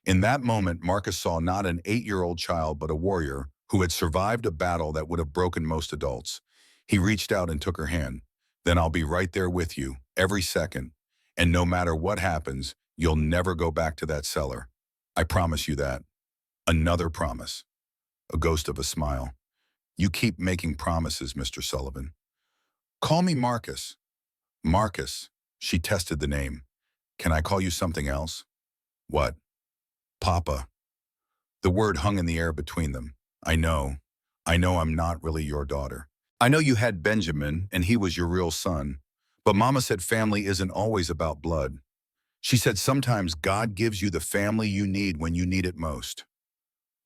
In that moment, Marcus saw not an 8-year-old child but a warrior, who had survived a battle that would have broken most adults. He reached out and took her hand. Then I'll be right there with you, every second. And no matter what happens, you'll never go back to that cellar. I promise you that. Another promise. A ghost of a smile. You keep making promises, Mr. Sullivan. Call me Marcus. Marcus. She tested the name. Can I call you something else? What? Papa. The word hung in the air between them. I know. I know I'm not really your daughter. I know you had Benjamin, and he was your real son. But Mama said family isn't always about blood. She said sometimes God gives you the family you need when you need it most.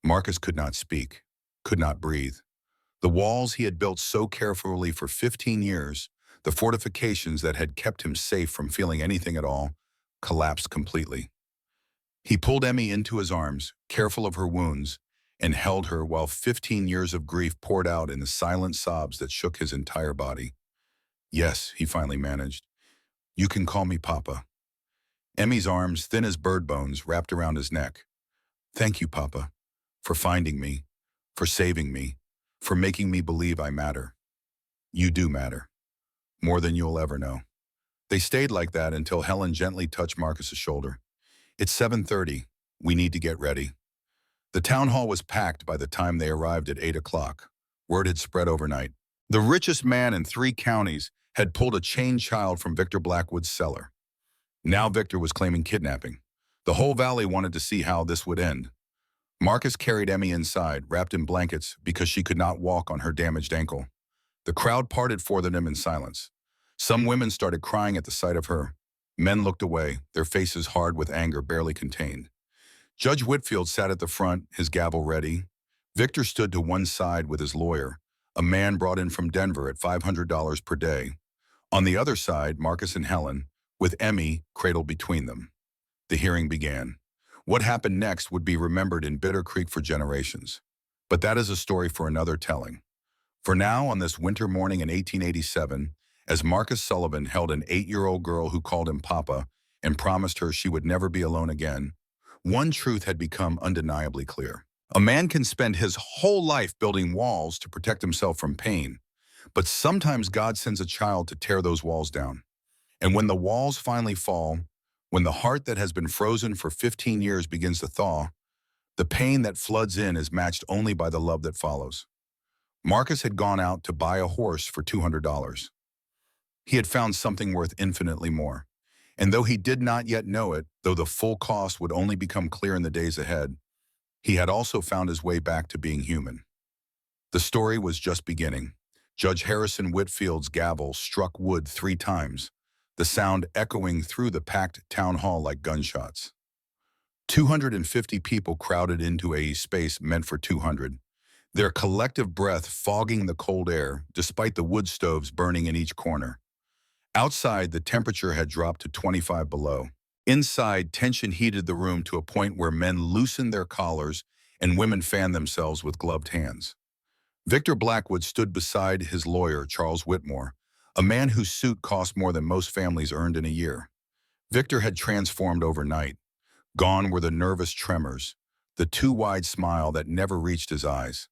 Marcus could not speak, could not breathe. The walls he had built so carefully for 15 years, the fortifications that had kept him safe from feeling anything at all, collapsed completely. He pulled Emmy into his arms, careful of her wounds, and held her while 15 years of grief poured out in the silent sobs that shook his entire body. Yes, he finally managed. You can call me Papa. Emmy's arms, thin as bird bones, wrapped around his neck. Thank you, Papa, for finding me, for saving me, for making me believe I matter. You do matter. More than you'll ever know. They stayed like that until Helen gently touched Marcus's shoulder. It's 7:30. We need to get ready. The town hall was packed by the time they arrived at 8 o'clock. Word had spread overnight. The richest man in 3 counties had pulled a chained child from Victor Blackwood's cellar. Now Victor was claiming kidnapping. The whole valley wanted to see how this would end. Marcus carried Emmy inside, wrapped in blankets because she could not walk on her damaged ankle. The crowd parted for them in silence. Some women started crying at the sight of her. Men looked away, their faces hard with anger barely contained. Judge Whitfield sat at the front, his gavel ready. Victor stood to one side with his lawyer, a man brought in from Denver at $500 per day. On the other side, Marcus and Helen, with Emmy cradled between them. The hearing began. What happened next would be remembered in Bitter Creek for generations. But that is a story for another telling. For now, on this winter morning in 1887, as Marcus Sullivan held an 8-year-old girl who called him Papa and promised her she would never be alone again, one truth had become undeniably clear. A man can spend his whole life building walls to protect himself from pain, but sometimes God sends a child to tear those walls down. And when the walls finally fall, when the heart that has been frozen for 15 years begins to thaw, the pain that floods in is matched only by the love that follows. Marcus had gone out to buy a horse for $200. He had found something worth infinitely more. And though he did not yet know it, though the full cost would only become clear in the days ahead, he had also found his way back to being human. The story was just beginning. Judge Harrison Whitfield's gavel struck wood 3 times, the sound echoing through the packed town hall like gunshots. 250 people crowded into a space meant for 200, their collective breath fogging the cold air despite the wood stoves burning in each corner. Outside, the temperature had dropped to 25 below. Inside, tension heated the room to a point where men loosened their collars and women fanned themselves with gloved hands. Victor Blackwood stood beside his lawyer, Charles Whitmore, a man whose suit cost more than most families earned in a year. Victor had transformed overnight. Gone were the nervous tremors, the too-wide smile that never reached his eyes.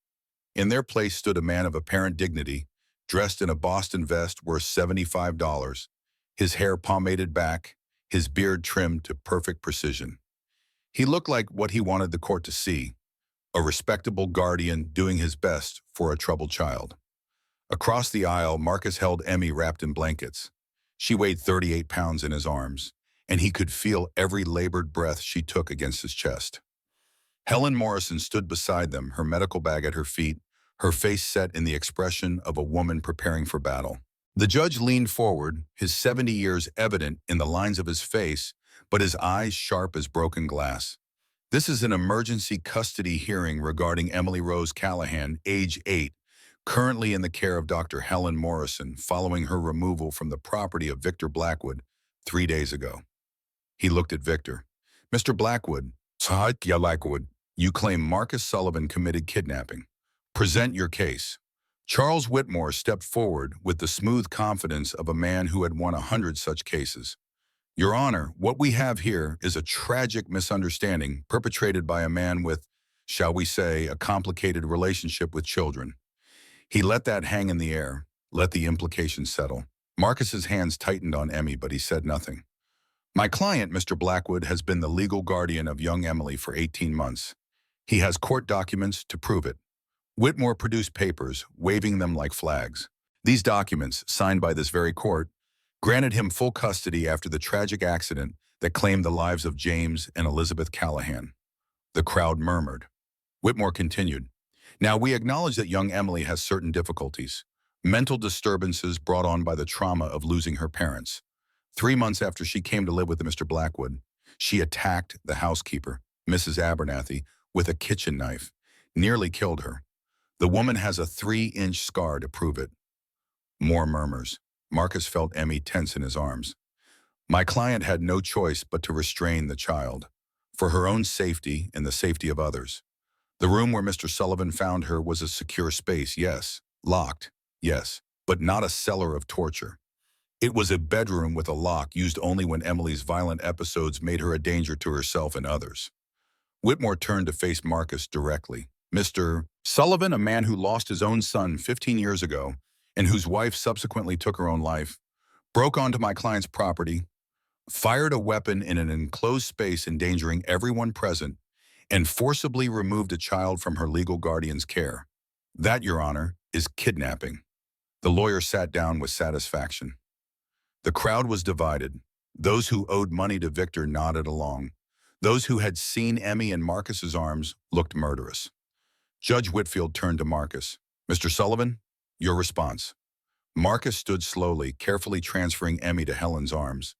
In their place stood a man of apparent dignity, dressed in a Boston vest worth $75, his hair pomaded back, his beard trimmed to perfect precision. He looked like what he wanted the court to see, a respectable guardian doing his best for a troubled child. Across the aisle, Marcus held Emmy wrapped in blankets. She weighed 38 pounds in his arms, and he could feel every labored breath she took against his chest. Helen Morrison stood beside them, her medical bag at her feet, her face set in the expression of a woman preparing for battle. The judge leaned forward, his 70 years evident in the lines of his face, but his eyes sharp as broken glass. This is an emergency custody hearing regarding Emily Rose Callahan, age 8, currently in the care of Dr. Helen Morrison following her removal from the property of Victor Blackwood 3 days ago. He looked at Victor. Mr. Blackwood, you claim Marcus Sullivan committed kidnapping. Present your case. Charles Whitmore stepped forward with the smooth confidence of a man who had won 100 such cases. Your Honor, what we have here is a tragic misunderstanding perpetrated by a man with shall we say, a complicated relationship with children. He let that hang in the air, let the implications settle. Marcus's hands tightened on Emmy, but he said nothing. My client, Mr. Blackwood, has been the legal guardian of young Emily for 18 months. He has court documents to prove it. Whitmore produced papers, waving them like flags. These documents, signed by this very court, granted him full custody after the tragic accident that claimed the lives of James and Elizabeth Callahan. The crowd murmured. Whitmore continued. Now, we acknowledge that young Emily has certain difficulties, mental disturbances brought on by the trauma of losing her parents. 3 months after she came to live with Mr. Blackwood, she attacked the housekeeper, Mrs. Abernathy, with a kitchen knife, nearly killed her. The woman has a 3-inch scar to prove it. More murmurs. Marcus felt Emmy tense in his arms. My client had no choice but to restrain the child, for her own safety and the safety of others. The room where Mr. Sullivan found her was a secure space, yes. Locked, yes, but not a cellar of torture. It was a bedroom with a lock used only when Emily's violent episodes made her a danger to herself and others. Whitmore turned to face Marcus directly. Mr. Sullivan, a man who lost his own son 15 years ago and whose wife subsequently took her own life, broke onto my client's property, fired a weapon in an enclosed space endangering everyone present, and forcibly removed a child from her legal guardian's care. That, Your Honor, is kidnapping. The lawyer sat down with satisfaction. The crowd was divided. Those who owed money to Victor nodded along. Those who had seen Emmy in Marcus's arms looked murderous. Judge Whitfield turned to Marcus. Mr. Sullivan, your response. Marcus stood slowly, carefully transferring Emmy to Helen's arms.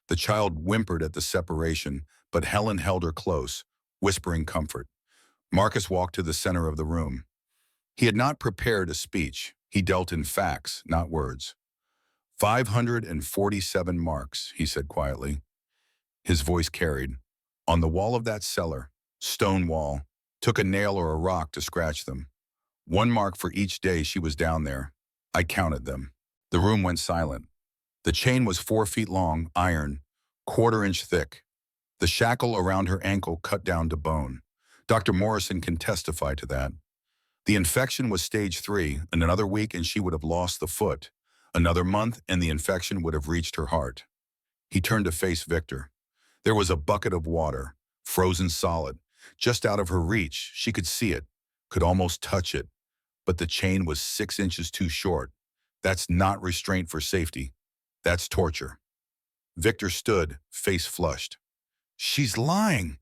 The child whimpered at the separation, but Helen held her close, whispering comfort. Marcus walked to the center of the room. He had not prepared a speech. He dealt in facts, not words. 547 marks, he said quietly. His voice carried. On the wall of that cellar, stone wall, took a nail or a rock to scratch them. 1 mark for each day she was down there. I counted them. The room went silent. The chain was 4 feet long, iron, 1/4 inch thick. The shackle around her ankle cut down to bone. Dr. Morrison can testify to that. The infection was stage 3. In another week and she would have lost the foot. Another month and the infection would have reached her heart. He turned to face Victor. There was a bucket of water, frozen solid, just out of her reach. She could see it, could almost touch it, but the chain was 6 inches too short. That's not restraint for safety. That's torture. Victor stood, face flushed. She's lying.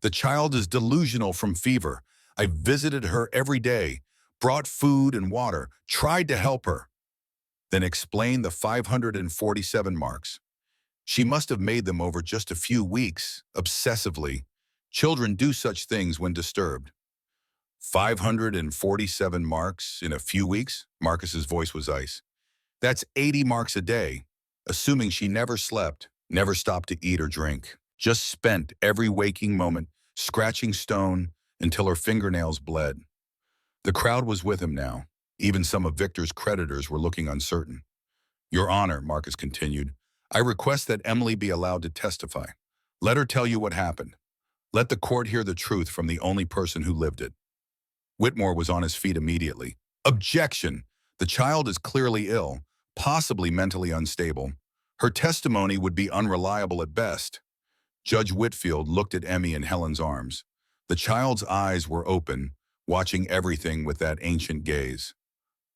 The child is delusional from fever. I visited her every day, brought food and water, tried to help her. Then explain the 547 marks. She must have made them over just a few weeks, obsessively. Children do such things when disturbed. 547 marks in a few weeks? Marcus's voice was ice. That's 80 marks a day, assuming she never slept, never stopped to eat or drink. Just spent every waking moment scratching stone until her fingernails bled. The crowd was with him now. Even some of Victor's creditors were looking uncertain. Your Honor, Marcus continued, I request that Emily be allowed to testify. Let her tell you what happened. Let the court hear the truth from the only person who lived it. Whitmore was on his feet immediately. Objection! The child is clearly ill, possibly mentally unstable. Her testimony would be unreliable at best. Judge Whitfield looked at Emmy in Helen's arms. The child's eyes were open, watching everything with that ancient gaze.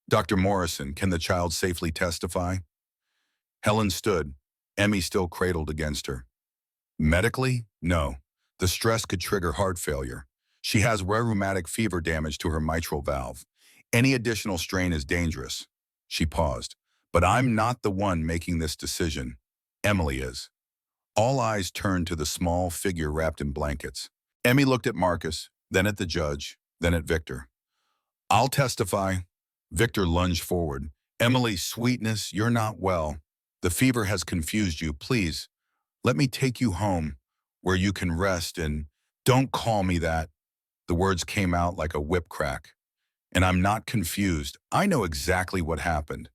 Dr. Morrison, can the child safely testify? Helen stood, Emmy still cradled against her. Medically? No. The stress could trigger heart failure. She has rheumatic fever damage to her mitral valve. Any additional strain is dangerous. She paused. But I'm not the one making this decision. Emily is. All eyes turned to the small figure wrapped in blankets. Emmy looked at Marcus, then at the judge, then at Victor. I'll testify. Victor lunged forward. Emily, sweetness, you're not well. The fever has confused you. Please, let me take you home, where you can rest and don't call me that. The words came out like a whip crack. And I'm not confused. I know exactly what happened.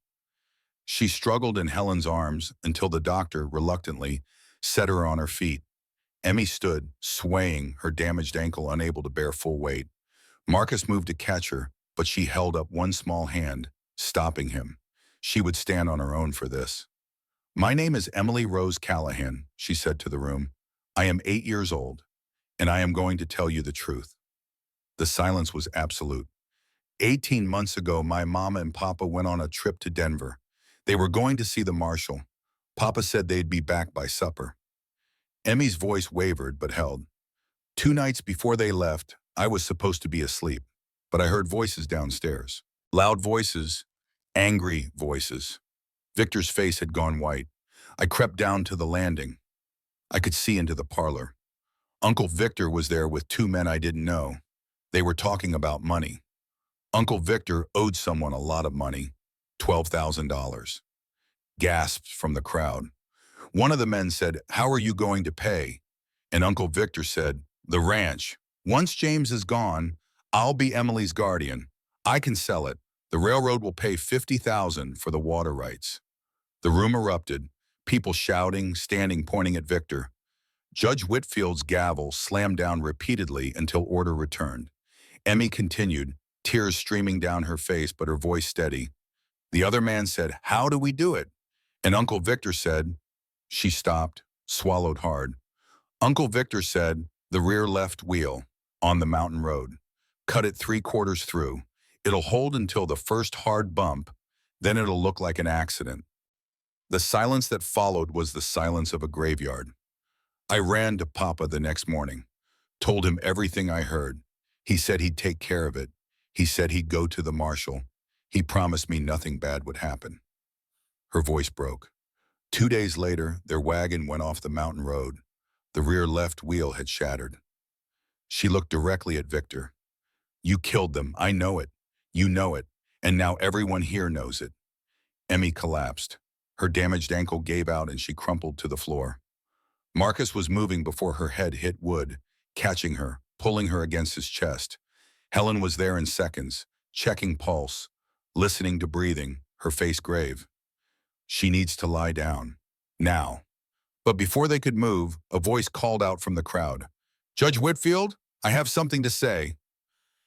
She struggled in Helen's arms until the doctor, reluctantly, set her on her feet. Emmy stood, swaying, her damaged ankle unable to bear full weight. Marcus moved to catch her, but she held up one small hand, stopping him. She would stand on her own for this. "My name is Emily Rose Callahan," she said to the room. "I am 8 years old, and I am going to tell you the truth." The silence was absolute. 18 months ago, my mama and Papa went on a trip to Denver. They were going to see the marshal. Papa said they'd be back by supper. Emmy's voice wavered but held. "2 nights before they left, I was supposed to be asleep, but I heard voices downstairs. Loud voices, angry voices. Victor's face had gone white. I crept down to the landing. I could see into the parlor. Uncle Victor was there with 2 men I didn't know. They were talking about money. Uncle Victor owed someone a lot of money, $12,000. Gasps from the crowd. One of the men said, "How are you going to pay?" And Uncle Victor said, "The ranch. Once James is gone, I'll be Emily's guardian. I can sell it. The railroad will pay $50,000 for the water rights." The room erupted, people shouting, standing, pointing at Victor. Judge Whitfield's gavel slammed down repeatedly until order returned. Emmy continued, tears streaming down her face but her voice steady. The other man said, "How do we do it?" And Uncle Victor said, she stopped, swallowed hard. Uncle Victor said, "The rear left wheel, on the mountain road. Cut it 3/4 through. It'll hold until the first hard bump, then it'll look like an accident." The silence that followed was the silence of a graveyard. I ran to Papa the next morning, told him everything I heard. He said he'd take care of it. He said he'd go to the marshal. He promised me nothing bad would happen. Her voice broke. 2 days later, their wagon went off the mountain road. The rear left wheel had shattered. She looked directly at Victor. "You killed them, I know it. You know it, and now everyone here knows it." Emmy collapsed. Her damaged ankle gave out and she crumpled to the floor. Marcus was moving before her head hit wood, catching her, pulling her against his chest. Helen was there in seconds, checking pulse, listening to breathing, her face grave. "She needs to lie down. Now." But before they could move, a voice called out from the crowd. "Judge Whitfield, I have something to say."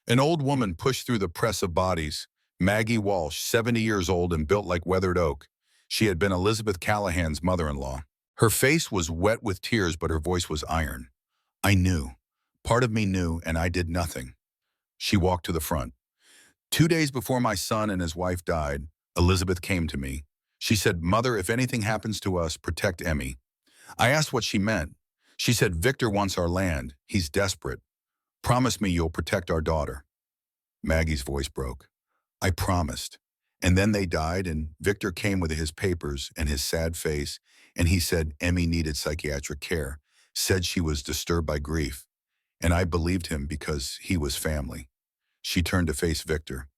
An old woman pushed through the press of bodies. Maggie Walsh, 70 years old and built like weathered oak. She had been Elizabeth Callahan's mother-in-law. Her face was wet with tears, but her voice was iron. "I knew. Part of me knew, and I did nothing." She walked to the front. "2 days before my son and his wife died, Elizabeth came to me. She said, 'Mother, if anything happens to us, protect Emmy.' I asked what she meant. She said, 'Victor wants our land. He's desperate. Promise me you'll protect our daughter.'" Maggie's voice broke. "I promised. And then they died, and Victor came with his papers and his sad face, and he said Emmy needed psychiatric care, said she was disturbed by grief. And I believed him because he was family." She turned to face Victor.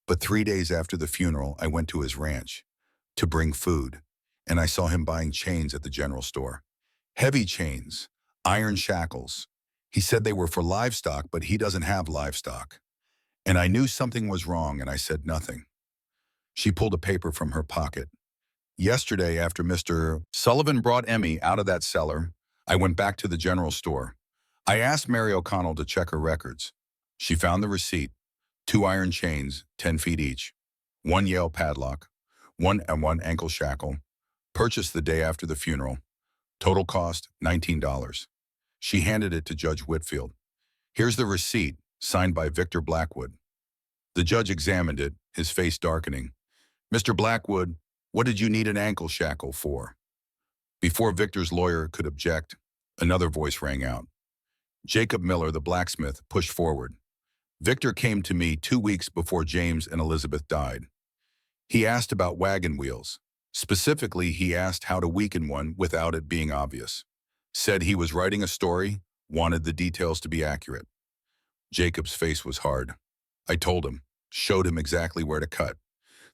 "But 3 days after the funeral, I went to his ranch to bring food, and I saw him buying chains at the general store. Heavy chains, iron shackles. He said they were for livestock, but he doesn't have livestock. And I knew something was wrong, and I said nothing." She pulled a paper from her pocket. "Yesterday, after Mr. Sullivan brought Emmy out of that cellar, I went back to the general store. I asked Mary O'Connell to check her records. She found the receipt, 2 iron chains, 10 feet each, 1 Yale padlock, one ankle shackle, purchased the day after the funeral. Total cost, $19. She handed it to Judge Whitfield. "Here's the receipt, signed by Victor Blackwood." The judge examined it, his face darkening. "Mr. Blackwood, what did you need an ankle shackle for?" Before Victor's lawyer could object, another voice rang out. Jacob Miller, the blacksmith, pushed forward. "Victor came to me 2 weeks before James and Elizabeth died. He asked about wagon wheels. Specifically, he asked how to weaken one without it being obvious. Said he was writing a story, wanted the details to be accurate." Jacob's face was hard. "I told him, showed him exactly where to cut.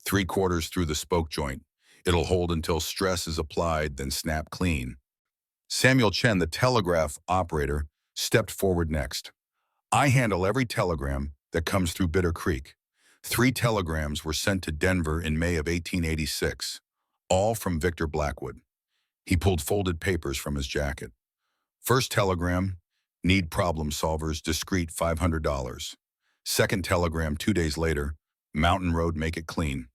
3/4 through the spoke joint. It'll hold until stress is applied, then snap clean." Samuel Chen, the telegraph operator, stepped forward next. "I handle every telegram that comes through Bitter Creek. 3 telegrams were sent to Denver in May of 1886, all from Victor Blackwood." He pulled folded papers from his jacket. "First telegram, need problem solvers, discreet $500. Second telegram 2 days later, Mountain Road, make it clean.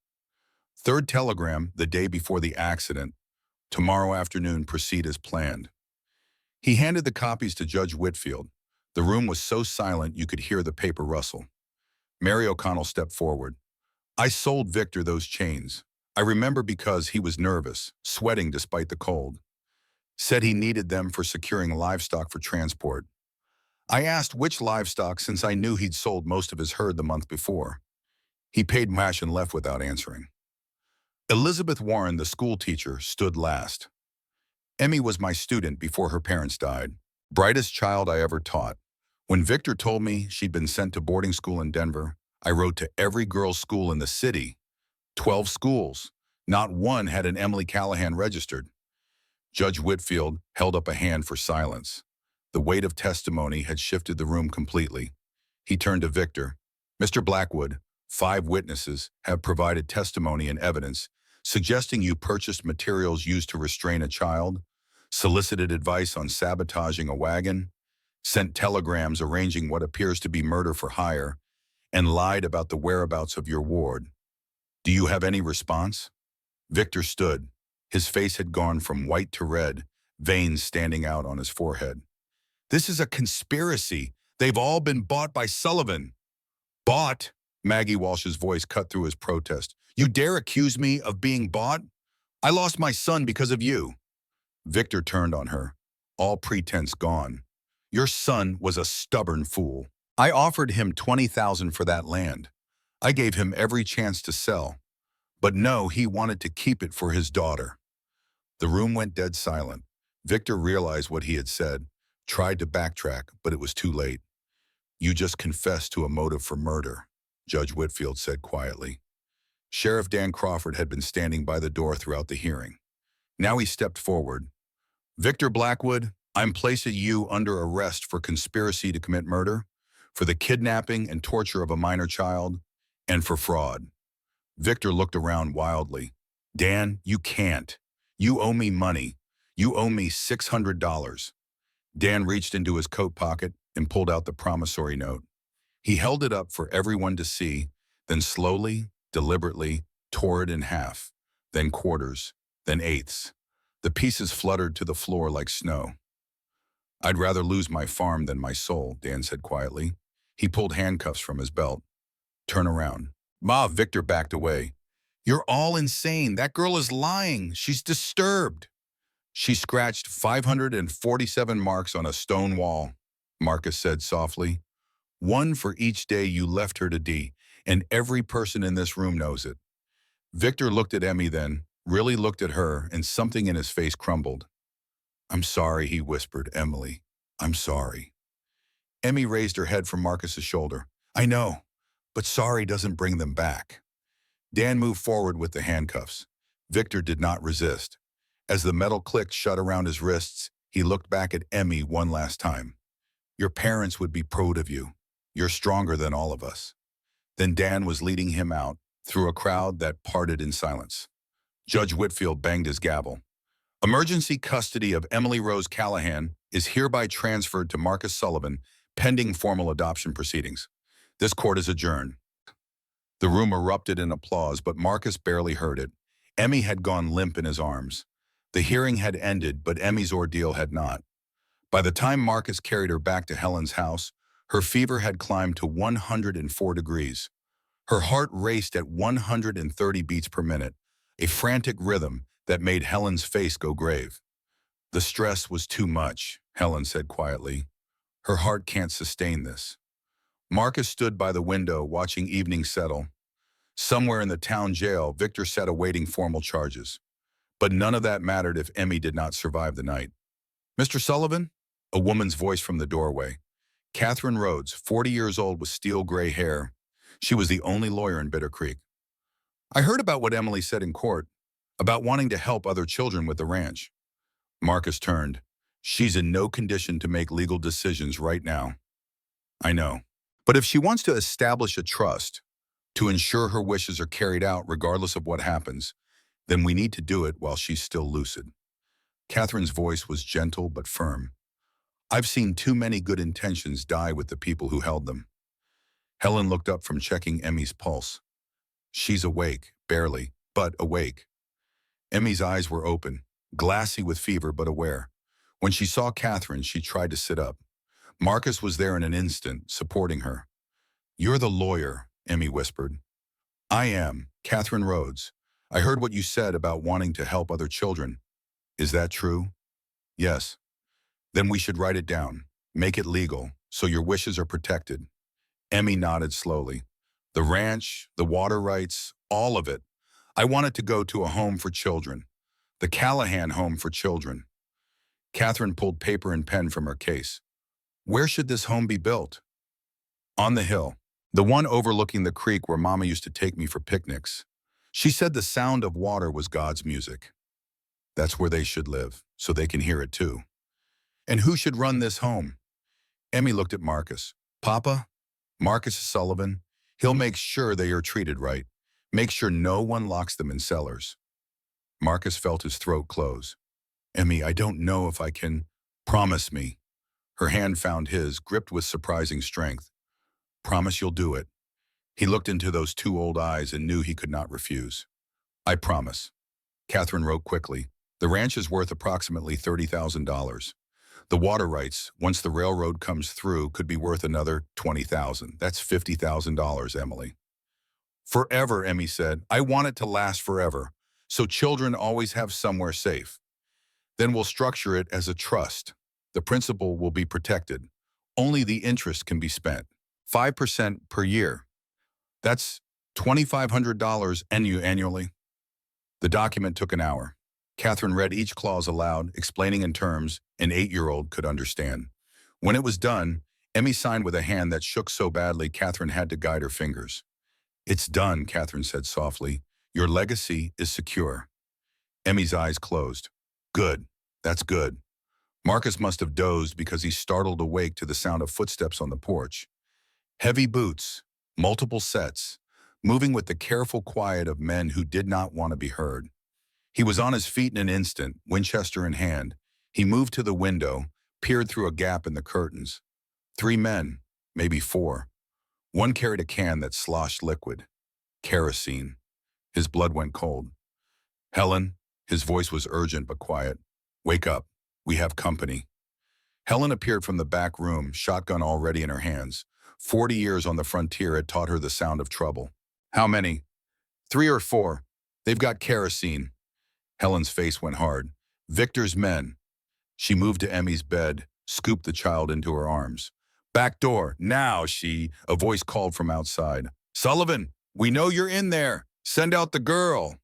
Third telegram the day before the accident, tomorrow afternoon, proceed as planned. He handed the copies to Judge Whitfield. The room was so silent you could hear the paper rustle. Mary O'Connell stepped forward. I sold Victor those chains. I remember because he was nervous, sweating despite the cold. Said he needed them for securing livestock for transport. I asked which livestock since I knew he'd sold most of his herd the month before. He paid cash and left without answering. Elizabeth Warren, the school teacher, stood last. Emmy was my student before her parents died. Brightest child I ever taught. When Victor told me she'd been sent to boarding school in Denver, I wrote to every girls' school in the city. 12 schools. Not one had an Emily Callahan registered. Judge Whitfield held up a hand for silence. The weight of testimony had shifted the room completely. He turned to Victor. Mr. Blackwood, 5 witnesses have provided testimony and evidence suggesting you purchased materials used to restrain a child, solicited advice on sabotaging a wagon, sent telegrams arranging what appears to be murder for hire, and lied about the whereabouts of your ward. Do you have any response? Victor stood. His face had gone from white to red, veins standing out on his forehead. This is a conspiracy. They've all been bought by Sullivan. Bought? Maggie Walsh's voice cut through his protest. You dare accuse me of being bought? I lost my son because of you. Victor turned on her, all pretense gone. Your son was a stubborn fool. I offered him $20,000 for that land. I gave him every chance to sell. But no, he wanted to keep it for his daughter. The room went dead silent. Victor realized what he had said, tried to backtrack, but it was too late. You just confessed to a motive for murder, Judge Whitfield said quietly. Sheriff Dan Crawford had been standing by the door throughout the hearing. Now he stepped forward. Victor Blackwood, I'm placing you under arrest for conspiracy to commit murder, for the kidnapping and torture of a minor child, and for fraud. Victor looked around wildly. Dan, you can't. You owe me money. You owe me $600. Dan reached into his coat pocket and pulled out the promissory note. He held it up for everyone to see, then slowly, deliberately, tore it in half, then quarters, then eighths. The pieces fluttered to the floor like snow. I'd rather lose my farm than my soul, Dan said quietly. He pulled handcuffs from his belt. Turn around. Ma, Victor backed away. You're all insane. That girl is lying. She's disturbed. She scratched 547 marks on a stone wall, Marcus said softly. One for each day you left her to die, and every person in this room knows it. Victor looked at Emmy then, really looked at her, and something in his face crumbled. I'm sorry, he whispered. Emily, I'm sorry. Emmy raised her head from Marcus's shoulder. I know, but sorry doesn't bring them back. Dan moved forward with the handcuffs. Victor did not resist. As the metal clicked shut around his wrists, he looked back at Emmy one last time. Your parents would be proud of you. You're stronger than all of us. Then Dan was leading him out through a crowd that parted in silence. Judge Whitfield banged his gavel. Emergency custody of Emily Rose Callahan is hereby transferred to Marcus Sullivan, pending formal adoption proceedings. This court is adjourned. The room erupted in applause, but Marcus barely heard it. Emmy had gone limp in his arms. The hearing had ended, but Emmy's ordeal had not. By the time Marcus carried her back to Helen's house, her fever had climbed to 104 degrees. Her heart raced at 130 beats per minute, a frantic rhythm that made Helen's face go grave. The stress was too much, Helen said quietly. Her heart can't sustain this. Marcus stood by the window watching evening settle. Somewhere in the town jail, Victor sat awaiting formal charges. But none of that mattered if Emmy did not survive the night. Mr. Sullivan? A woman's voice from the doorway. Catherine Rhodes, 40 years old with steel gray hair. She was the only lawyer in Bitter Creek. I heard about what Emily said in court, about wanting to help other children with the ranch. Marcus turned. She's in no condition to make legal decisions right now. I know. But if she wants to establish a trust, to ensure her wishes are carried out regardless of what happens, then we need to do it while she's still lucid. Catherine's voice was gentle but firm. I've seen too many good intentions die with the people who held them. Helen looked up from checking Emmy's pulse. She's awake, barely, but awake. Emmy's eyes were open, glassy with fever but aware. When she saw Catherine, she tried to sit up. Marcus was there in an instant, supporting her. "You're the lawyer," Emmy whispered. "I am, Catherine Rhodes. I heard what you said about wanting to help other children. Is that true?" "Yes." "Then we should write it down. Make it legal, so your wishes are protected." Emmy nodded slowly. "The ranch, the water rights, all of it. I want it to go to a home for children. The Callahan Home for Children." Catherine pulled paper and pen from her case. "Where should this home be built?" "On the hill. The one overlooking the creek where Mama used to take me for picnics. She said the sound of water was God's music. That's where they should live, so they can hear it too." "And who should run this home?" Emmy looked at Marcus. "Papa? Marcus Sullivan. He'll make sure they are treated right. Make sure no one locks them in cellars." Marcus felt his throat close. "Emmy, I don't know if I can." "Promise me." Her hand found his, gripped with surprising strength. "Promise you'll do it." He looked into those two old eyes and knew he could not refuse. "I promise." Catherine wrote quickly. "The ranch is worth approximately $30,000. The water rights, once the railroad comes through, could be worth another $20,000. That's $50,000, Emily." "Forever," Emmy said. "I want it to last forever, so children always have somewhere safe. Then we'll structure it as a trust. The principal will be protected. Only the interest can be spent. 5% per year. That's $2,500 annually." The document took an hour. Catherine read each clause aloud, explaining in terms an 8-year-old could understand. When it was done, Emmy signed with a hand that shook so badly Catherine had to guide her fingers. "It's done," Catherine said softly. "Your legacy is secure." Emmy's eyes closed. "Good. That's good." Marcus must have dozed because he startled awake to the sound of footsteps on the porch. Heavy boots, multiple sets, moving with the careful quiet of men who did not want to be heard. He was on his feet in an instant, Winchester in hand. He moved to the window, peered through a gap in the curtains. 3 men, maybe 4. One carried a can that sloshed liquid. Kerosene. His blood went cold. "Helen," his voice was urgent but quiet. "Wake up. We have company." Helen appeared from the back room, shotgun already in her hands. 40 years on the frontier had taught her the sound of trouble. "How many?" "3 or 4. They've got kerosene." Helen's face went hard. "Victor's men." She moved to Emmy's bed, scooped the child into her arms. "Back door, now, a voice called from outside. "Sullivan, we know you're in there. Send out the girl."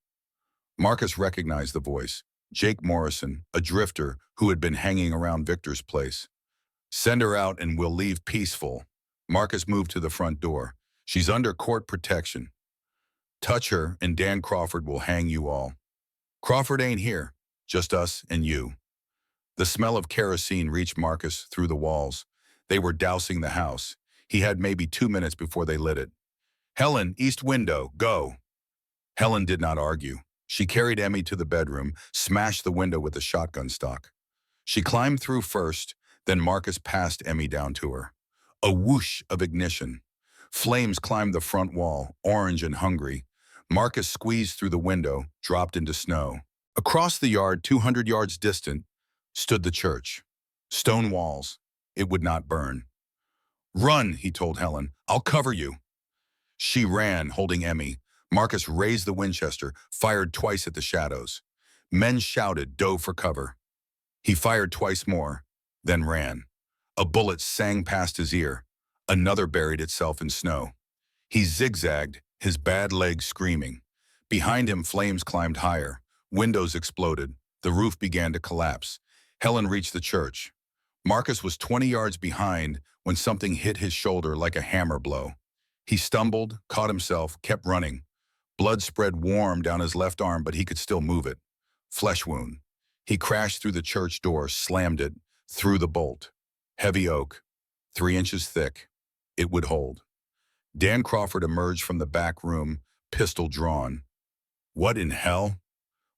Marcus recognized the voice. Jake Morrison, a drifter who had been hanging around Victor's place. "Send her out and we'll leave peaceful." Marcus moved to the front door. "She's under court protection. Touch her and Dan Crawford will hang you all." "Crawford ain't here. Just us and you." The smell of kerosene reached Marcus through the walls. They were dousing the house. He had maybe 2 minutes before they lit it. "Helen, east window, go." Helen did not argue. She carried Emmy to the bedroom, smashed the window with a shotgun stock. She climbed through first, then Marcus passed Emmy down to her. A whoosh of ignition. Flames climbed the front wall, orange and hungry. Marcus squeezed through the window, dropped into snow. Across the yard, 200 yards distant, stood the church. Stone walls. It would not burn. "Run," he told Helen. "I'll cover you." She ran, holding Emmy. Marcus raised the Winchester, fired twice at the shadows. Men shouted, dove for cover. He fired twice more, then ran. A bullet sang past his ear. Another buried itself in snow. He zigzagged, his bad legs screaming. Behind him, flames climbed higher. Windows exploded. The roof began to collapse. Helen reached the church. Marcus was 20 yards behind when something hit his shoulder like a hammer blow. He stumbled, caught himself, kept running. Blood spread warm down his left arm, but he could still move it. Flesh wound. He crashed through the church door, slammed it, through the bolt. Heavy oak, 3 inches thick. It would hold. Dan Crawford emerged from the back room, pistol drawn. "What in hell?"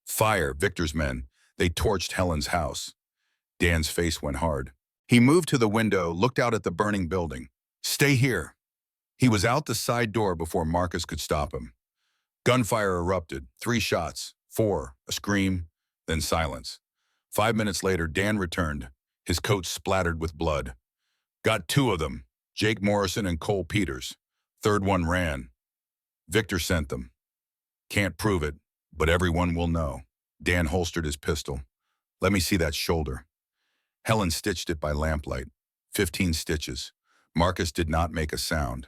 "Fire, Victor's men. They torched Helen's house." Dan's face went hard. He moved to the window, looked out at the burning building. "Stay here." He was out the side door before Marcus could stop him. Gunfire erupted. 3 shots. 4. A scream. Then silence. 5 minutes later, Dan returned, his coat splattered with blood. Got 2 of them. Jake Morrison and Cole Peters. Third one ran. Victor sent them. Can't prove it, but everyone will know. Dan holstered his pistol. Let me see that shoulder. Helen stitched it by lamplight. 15 stitches. Marcus did not make a sound.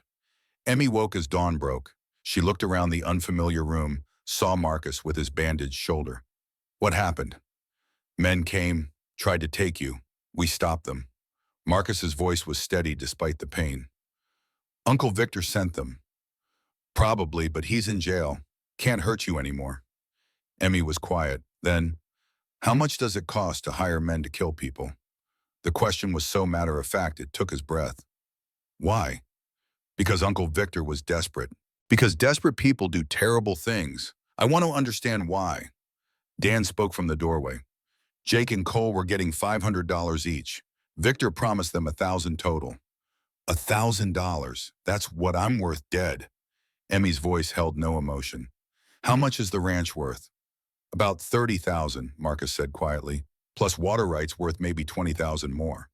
Emmy woke as dawn broke. She looked around the unfamiliar room, saw Marcus with his bandaged shoulder. What happened? Men came, tried to take you. We stopped them. Marcus's voice was steady despite the pain. Uncle Victor sent them. Probably, but he's in jail. Can't hurt you anymore. Emmy was quiet. Then, how much does it cost to hire men to kill people? The question was so matter-of-fact it took his breath. Why? Because Uncle Victor was desperate. Because desperate people do terrible things. I want to understand why. Dan spoke from the doorway. Jake and Cole were getting $500 each. Victor promised them $1,000 total. $1,000? That's what I'm worth dead. Emmy's voice held no emotion. How much is the ranch worth? About $30,000, Marcus said quietly, plus water rights worth maybe $20,000 more.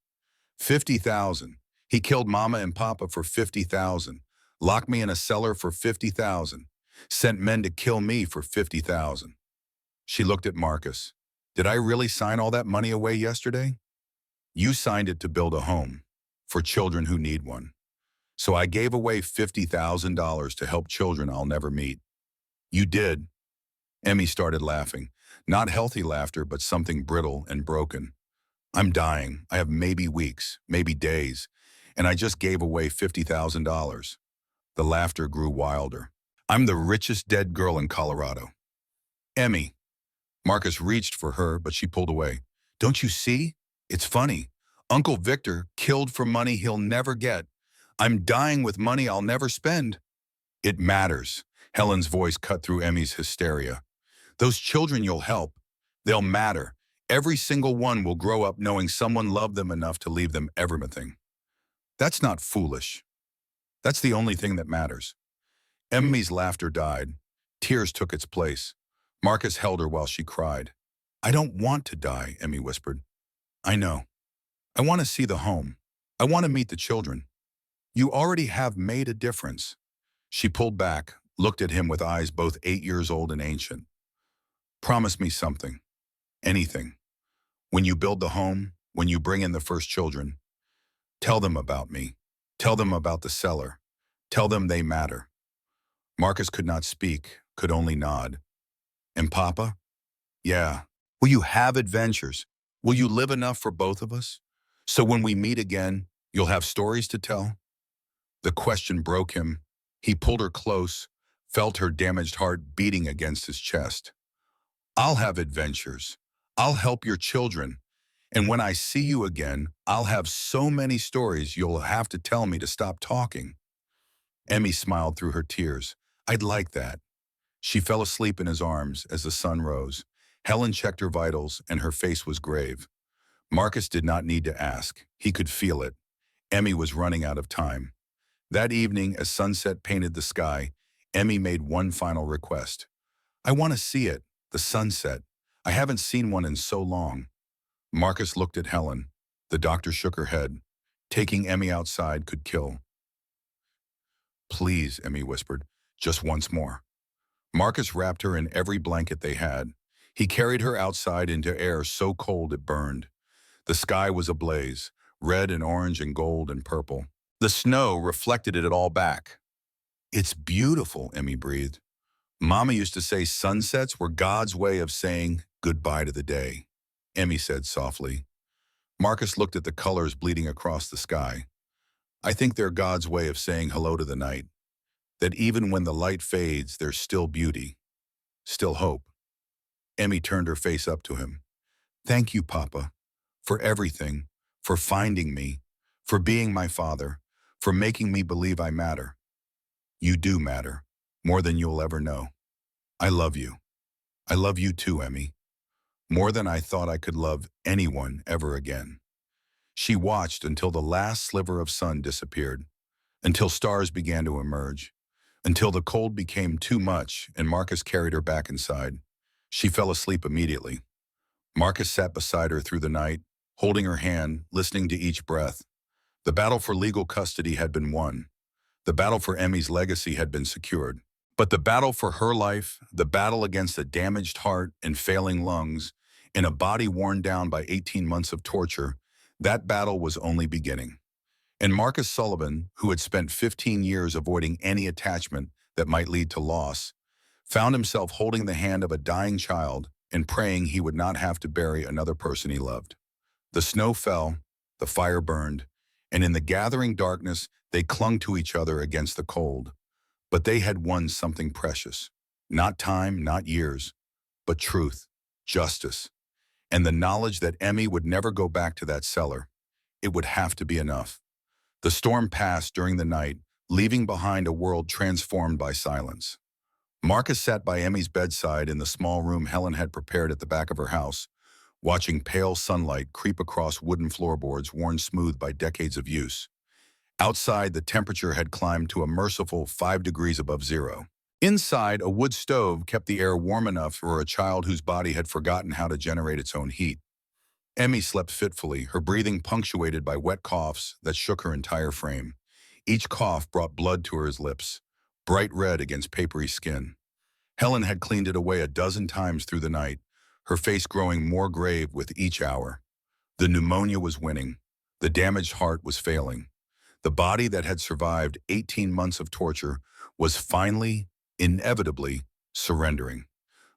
$50,000. He killed Mama and Papa for $50,000. Locked me in a cellar for $50,000. Sent men to kill me for $50,000. She looked at Marcus. Did I really sign all that money away yesterday? You signed it to build a home for children who need one. So I gave away $50,000 to help children I'll never meet. You did. Emmy started laughing. Not healthy laughter, but something brittle and broken. I'm dying. I have maybe weeks, maybe days, and I just gave away $50,000. The laughter grew wilder. I'm the richest dead girl in Colorado. Emmy. Marcus reached for her, but she pulled away. Don't you see? It's funny. Uncle Victor killed for money he'll never get. I'm dying with money I'll never spend. It matters. Helen's voice cut through Emmy's hysteria. Those children you'll help, they'll matter. Every single one will grow up knowing someone loved them enough to leave them everything. That's not foolish. That's the only thing that matters. Emmy's laughter died. Tears took its place. Marcus held her while she cried. I don't want to die, Emmy whispered. I know. I want to see the home. I want to meet the children. You already have made a difference. She pulled back, looked at him with eyes both 8 years old and ancient. Promise me something. Anything. When you build the home, when you bring in the first children, tell them about me. Tell them about the cellar. Tell them they matter. Marcus could not speak, could only nod. And Papa? Yeah. Will you have adventures? Will you live enough for both of us? So when we meet again, you'll have stories to tell? The question broke him. He pulled her close, felt her damaged heart beating against his chest. I'll have adventures. I'll help your children. And when I see you again, I'll have so many stories you'll have to tell me to stop talking. Emmy smiled through her tears. I'd like that. She fell asleep in his arms as the sun rose. Helen checked her vitals, and her face was grave. Marcus did not need to ask. He could feel it. Emmy was running out of time. That evening, as sunset painted the sky, Emmy made one final request. I want to see it, the sunset. I haven't seen one in so long. Marcus looked at Helen. The doctor shook her head. Taking Emmy outside could kill. Please, Emmy whispered, just once more. Marcus wrapped her in every blanket they had. He carried her outside into air so cold it burned. The sky was ablaze, red and orange and gold and purple. The snow reflected it all back. It's beautiful, Emmy breathed. Mama used to say sunsets were God's way of saying goodbye to the day, Emmy said softly. Marcus looked at the colors bleeding across the sky. I think they're God's way of saying hello to the night. That even when the light fades, there's still beauty, still hope. Emmy turned her face up to him. Thank you, Papa, for everything, for finding me, for being my father, for making me believe I matter. You do matter, more than you'll ever know. I love you. I love you too, Emmy. More than I thought I could love anyone ever again. She watched until the last sliver of sun disappeared. until stars began to emerge, until the cold became too much and Marcus carried her back inside. She fell asleep immediately. Marcus sat beside her through the night, holding her hand, listening to each breath. The battle for legal custody had been won. The battle for Emmy's legacy had been secured. But the battle for her life, the battle against a damaged heart and failing lungs, and a body worn down by 18 months of torture, that battle was only beginning. And Marcus Sullivan, who had spent 15 years avoiding any attachment that might lead to loss, found himself holding the hand of a dying child and praying he would not have to bury another person he loved. The snow fell, the fire burned, and in the gathering darkness, they clung to each other against the cold. But they had won something precious. Not time, not years, but truth, justice, and the knowledge that Emmy would never go back to that cellar. It would have to be enough. The storm passed during the night, leaving behind a world transformed by silence. Marcus sat by Emmy's bedside in the small room Helen had prepared at the back of her house, watching pale sunlight creep across wooden floorboards worn smooth by decades of use. Outside, the temperature had climbed to a merciful 5 degrees above zero. Inside, a wood stove kept the air warm enough for a child whose body had forgotten how to generate its own heat. Emmy slept fitfully, her breathing punctuated by wet coughs that shook her entire frame. Each cough brought blood to her lips, bright red against papery skin. Helen had cleaned it away a dozen times through the night, her face growing more grave with each hour. The pneumonia was winning. The damaged heart was failing. The body that had survived 18 months of torture was finally, inevitably, surrendering.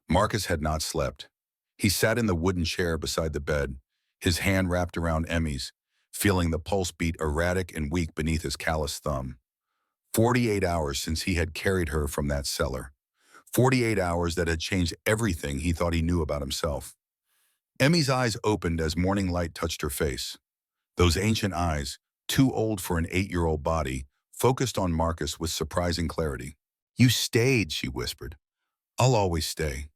Marcus had not slept. He sat in the wooden chair beside the bed, his hand wrapped around Emmy's, feeling the pulse beat erratic and weak beneath his calloused thumb. 48 hours since he had carried her from that cellar. 48 hours that had changed everything he thought he knew about himself. Emmy's eyes opened as morning light touched her face. Those ancient eyes, too old for an 8-year-old body, focused on Marcus with surprising clarity. "You stayed," she whispered. "I'll always stay."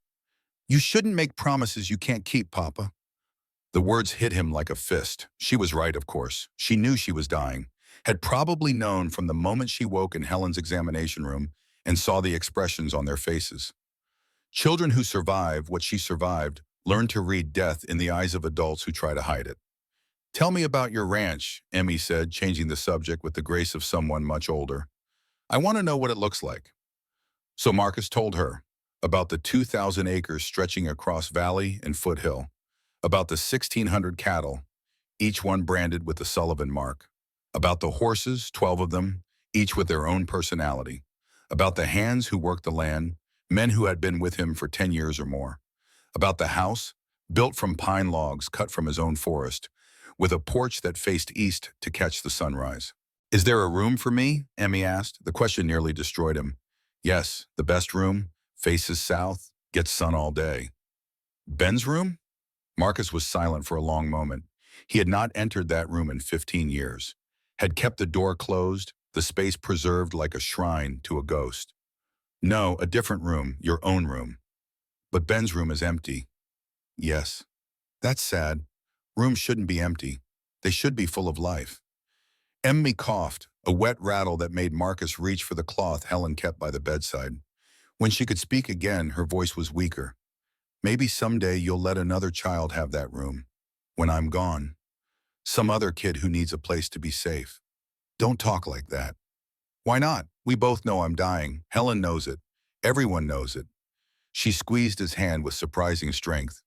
"You shouldn't make promises you can't keep, Papa." The words hit him like a fist. She was right, of course. She knew she was dying, had probably known from the moment she woke in Helen's examination room and saw the expressions on their faces. Children who survive what she survived learn to read death in the eyes of adults who try to hide it. "Tell me about your ranch," Emmy said, changing the subject with the grace of someone much older. "I want to know what it looks like." So Marcus told her about the 2,000 acres stretching across valley and foothill, about the 1,600 cattle, each one branded with the Sullivan mark, about the horses, 12 of them, each with their own personality, about the hands who worked the land, men who had been with him for 10 years or more, about the house, built from pine logs cut from his own forest, with a porch that faced east to catch the sunrise. "Is there a room for me?" Emmy asked. The question nearly destroyed him. "Yes, the best room, faces south, gets sun all day." "Ben's room?" Marcus was silent for a long moment. He had not entered that room in 15 years, had kept the door closed, the space preserved like a shrine to a ghost. "No, a different room, your own room." "But Ben's room is empty." "Yes." "That's sad. Rooms shouldn't be empty. They should be full of life." Emmy coughed, a wet rattle that made Marcus reach for the cloth Helen kept by the bedside. When she could speak again, her voice was weaker. "Maybe someday you'll let another child have that room. When I'm gone. Some other kid who needs a place to be safe." "Don't talk like that." "Why not? We both know I'm dying. Helen knows it. Everyone knows it." She squeezed his hand with surprising strength.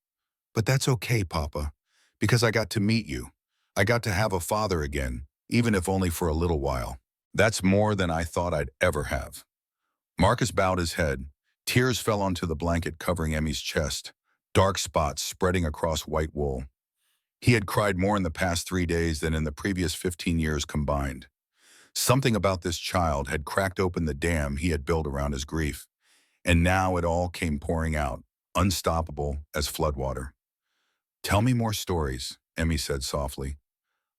"But that's okay, Papa, because I got to meet you. I got to have a father again, even if only for a little while. That's more than I thought I'd ever have." Marcus bowed his head. Tears fell onto the blanket covering Emmy's chest, dark spots spreading across white wool. He had cried more in the past 3 days than in the previous 15 years combined. Something about this child had cracked open the dam he had built around his grief, and now it all came pouring out, unstoppable as floodwater. "Tell me more stories," Emmy said softly.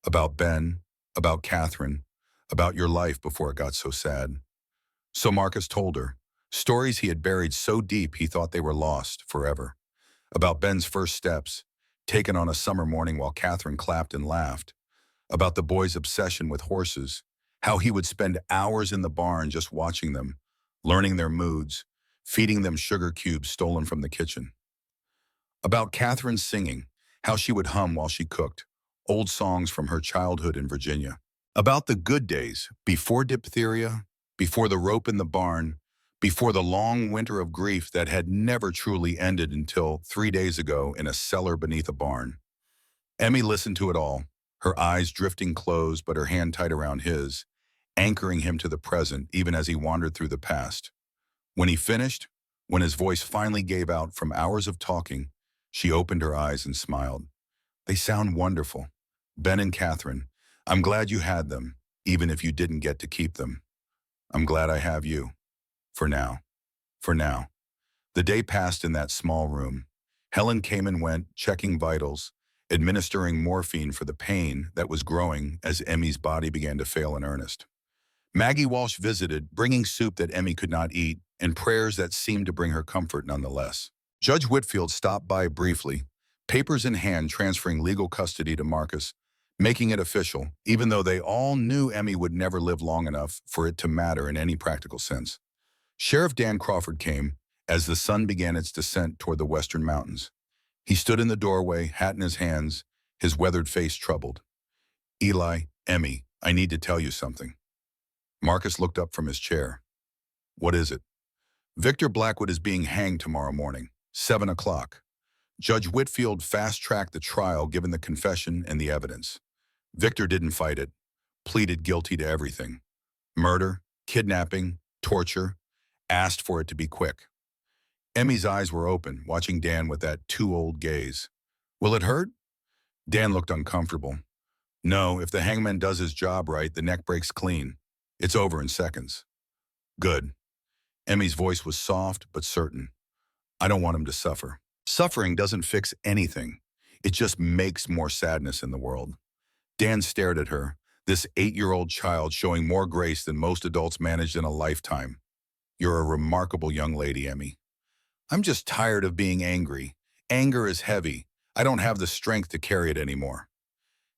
"About Ben, about Catherine, about your life before it got so sad." So Marcus told her, stories he had buried so deep he thought they were lost forever. About Ben's first steps, taken on a summer morning while Catherine clapped and laughed. About the boy's obsession with horses, how he would spend hours in the barn just watching them, learning their moods, feeding them sugar cubes stolen from the kitchen. About Catherine's singing, how she would hum while she cooked, old songs from her childhood in Virginia. About the good days, before diphtheria, before the rope in the barn, before the long winter of grief that had never truly ended until 3 days ago in a cellar beneath a barn. Emmy listened to it all, her eyes drifting closed but her hand tight around his, anchoring him to the present even as he wandered through the past. When he finished, when his voice finally gave out from hours of talking, she opened her eyes and smiled. They sound wonderful. Ben and Catherine, I'm glad you had them, even if you didn't get to keep them. I'm glad I have you. For now. For now. The day passed in that small room. Helen came and went, checking vitals, administering morphine for the pain that was growing as Emmy's body began to fail in earnest. Maggie Walsh visited, bringing soup that Emmy could not eat, and prayers that seemed to bring her comfort nonetheless. Judge Whitfield stopped by briefly, papers in hand transferring legal custody to Marcus, making it official, even though they all knew Emmy would never live long enough for it to matter in any practical sense. Sheriff Dan Crawford came as the sun began its descent toward the western mountains. He stood in the doorway, hat in his hands, his weathered face troubled. Eli, Emmy, I need to tell you something. Marcus looked up from his chair. What is it? Victor Blackwood is being hanged tomorrow morning, 7 o'clock. Judge Whitfield fast-tracked the trial given the confession and the evidence. Victor didn't fight it, pleaded guilty to everything. Murder, kidnapping, torture, asked for it to be quick. Emmy's eyes were open, watching Dan with that too-old gaze. Will it hurt? Dan looked uncomfortable. No, if the hangman does his job right, the neck breaks clean. It's over in seconds. Good. Emmy's voice was soft but certain. I don't want him to suffer. Suffering doesn't fix anything. It just makes more sadness in the world. Dan stared at her, this 8-year-old child showing more grace than most adults managed in a lifetime. You're a remarkable young lady, Emmy. I'm just tired of being angry. Anger is heavy. I don't have the strength to carry it anymore.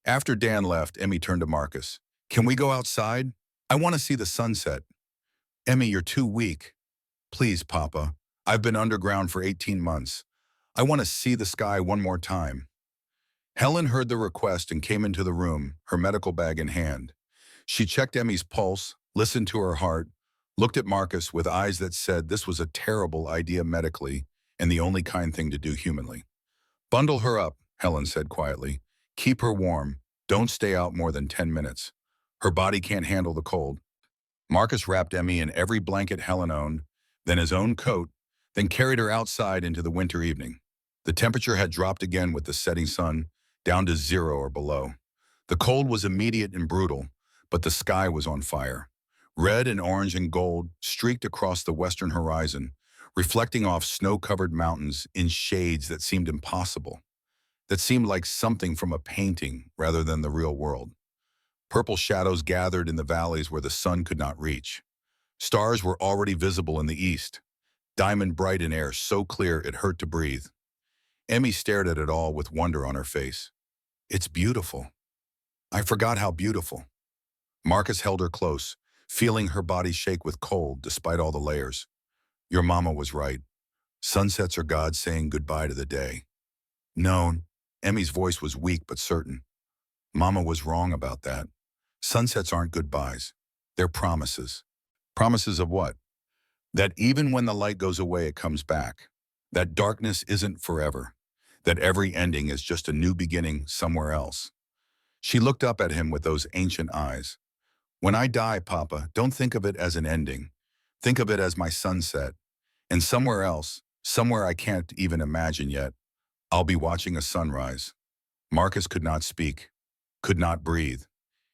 After Dan left, Emmy turned to Marcus. Can we go outside? I want to see the sunset. Emmy, you're too weak. Please, Papa. I've been underground for 18 months. I want to see the sky one more time. Helen heard the request and came into the room, her medical bag in hand. She checked Emmy's pulse, listened to her heart, looked at Marcus with eyes that said this was a terrible idea medically and the only kind thing to do humanly. Bundle her up, Helen said quietly. Keep her warm. Don't stay out more than 10 minutes. Her body can't handle the cold. Marcus wrapped Emmy in every blanket Helen owned, then his own coat, then carried her outside into the winter evening. The temperature had dropped again with the setting sun, down to 0 or below. The cold was immediate and brutal, but the sky was on fire. Red and orange and gold streaked across the western horizon, reflecting off snow-covered mountains in shades that seemed impossible, that seemed like something from a painting rather than the real world. Purple shadows gathered in the valleys where the sun could not reach. Stars were already visible in the east, diamond bright in air so clear it hurt to breathe. Emmy stared at it all with wonder on her face. It's beautiful. I forgot how beautiful. Marcus held her close, feeling her body shake with cold despite all the layers. Your mama was right. Sunsets are God saying goodbye to the day. No, Emmy's voice was weak but certain. Mama was wrong about that. Sunsets aren't goodbyes. They're promises. Promises of what? That even when the light goes away, it comes back. That darkness isn't forever. That every ending is just a new beginning somewhere else. She looked up at him with those ancient eyes. When I die, Papa, don't think of it as an ending. Think of it as my sunset. And somewhere else, somewhere I can't even imagine yet, I'll be watching a sunrise. Marcus could not speak, could not breathe.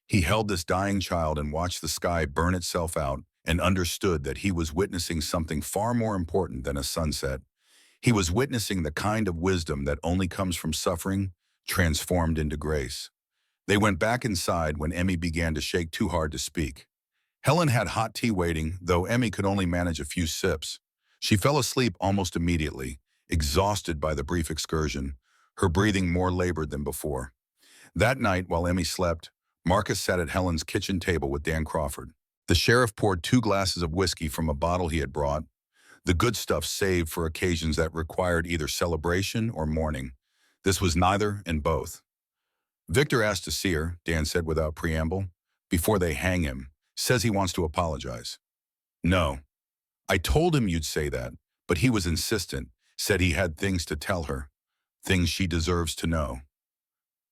He held this dying child and watched the sky burn itself out and understood that he was witnessing something far more important than a sunset. He was witnessing the kind of wisdom that only comes from suffering, transformed into grace. They went back inside when Emmy began to shake too hard to speak. Helen had hot tea waiting, though Emmy could only manage a few sips. She fell asleep almost immediately, exhausted by the brief excursion, her breathing more labored than before. That night, while Emmy slept, Marcus sat at Helen's kitchen table with Dan Crawford. The sheriff poured 2 glasses of whiskey from a bottle he had brought, the good stuff saved for occasions that required either celebration or mourning. This was neither and both. Victor asked to see her, Dan said without preamble, before they hang him. Says he wants to apologize. No. I told him you'd say that, but he was insistent, said he had things to tell her, things she deserves to know.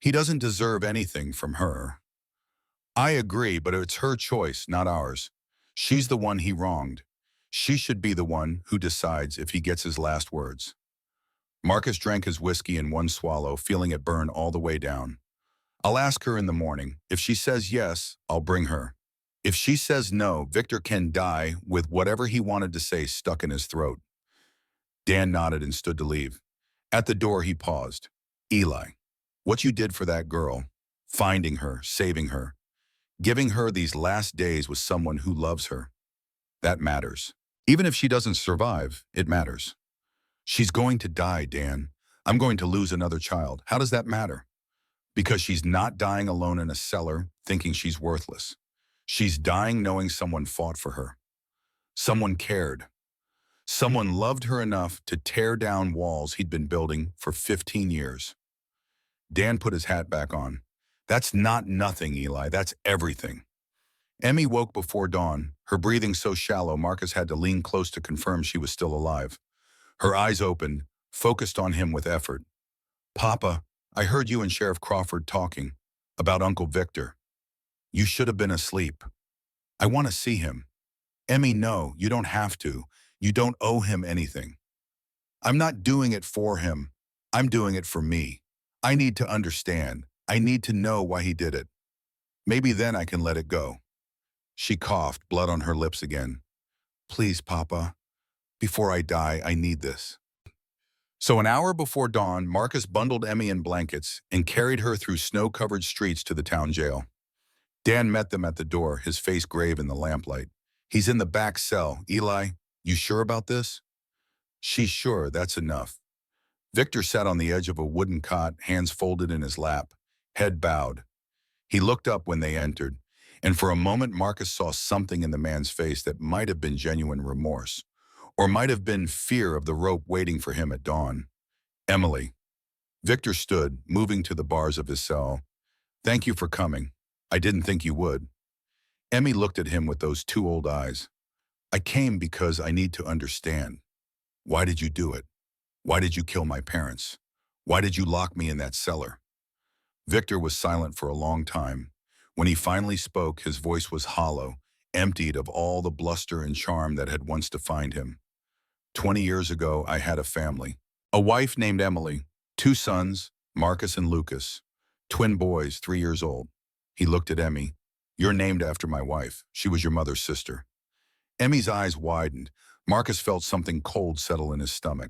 He doesn't deserve anything from her. I agree, but it's her choice, not ours. She's the one he wronged. She should be the one who decides if he gets his last words. Marcus drank his whiskey in one swallow, feeling it burn all the way down. I'll ask her in the morning. If she says yes, I'll bring her. If she says no, Victor can die with whatever he wanted to say stuck in his throat. Dan nodded and stood to leave. At the door, he paused. Eli, what you did for that girl, finding her, saving her, giving her these last days with someone who loves her, that matters. Even if she doesn't survive, it matters. She's going to die, Dan. I'm going to lose another child. How does that matter? Because she's not dying alone in a cellar, thinking she's worthless. She's dying knowing someone fought for her. Someone cared. Someone loved her enough to tear down walls he'd been building for 15 years. Dan put his hat back on. That's not nothing, Eli. That's everything. Emmy woke before dawn, her breathing so shallow Marcus had to lean close to confirm she was still alive. Her eyes opened, focused on him with effort. Papa, I heard you and Sheriff Crawford talking about Uncle Victor. You should have been asleep. I want to see him. Emmy, no, you don't have to. You don't owe him anything. I'm not doing it for him. I'm doing it for me. I need to understand. I need to know why he did it. Maybe then I can let it go. She coughed, blood on her lips again. Please, Papa. Before I die, I need this. So an hour before dawn, Marcus bundled Emmy in blankets and carried her through snow-covered streets to the town jail. Dan met them at the door, his face grave in the lamplight. He's in the back cell. Eli, you sure about this? She's sure, that's enough. Victor sat on the edge of a wooden cot, hands folded in his lap, head bowed. He looked up when they entered, and for a moment Marcus saw something in the man's face that might have been genuine remorse, or might have been fear of the rope waiting for him at dawn. Emily. Victor stood, moving to the bars of his cell. Thank you for coming. I didn't think you would. Emmy looked at him with those 2 old eyes. I came because I need to understand. Why did you do it? Why did you kill my parents? Why did you lock me in that cellar? Victor was silent for a long time. When he finally spoke, his voice was hollow, emptied of all the bluster and charm that had once defined him. 20 years ago, I had a family. A wife named Emily, 2 sons, Marcus and Lucas, twin boys, 3 years old. He looked at Emmy. You're named after my wife. She was your mother's sister. Emmy's eyes widened. Marcus felt something cold settle in his stomach.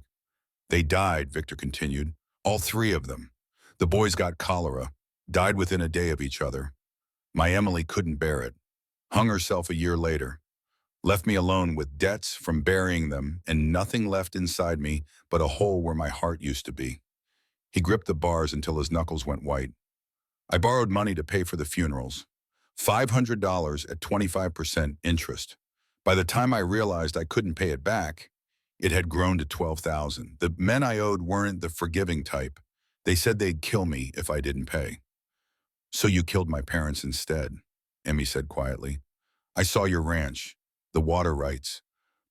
They died, Victor continued. All 3 of them. The boys got cholera, died within a day of each other. My Emily couldn't bear it. Hung herself a year later. Left me alone with debts from burying them and nothing left inside me but a hole where my heart used to be. He gripped the bars until his knuckles went white. I borrowed money to pay for the funerals. $500 at 25% interest. By the time I realized I couldn't pay it back, it had grown to $12,000. The men I owed weren't the forgiving type. They said they'd kill me if I didn't pay. So you killed my parents instead, Emmy said quietly. I saw your ranch, the water rights,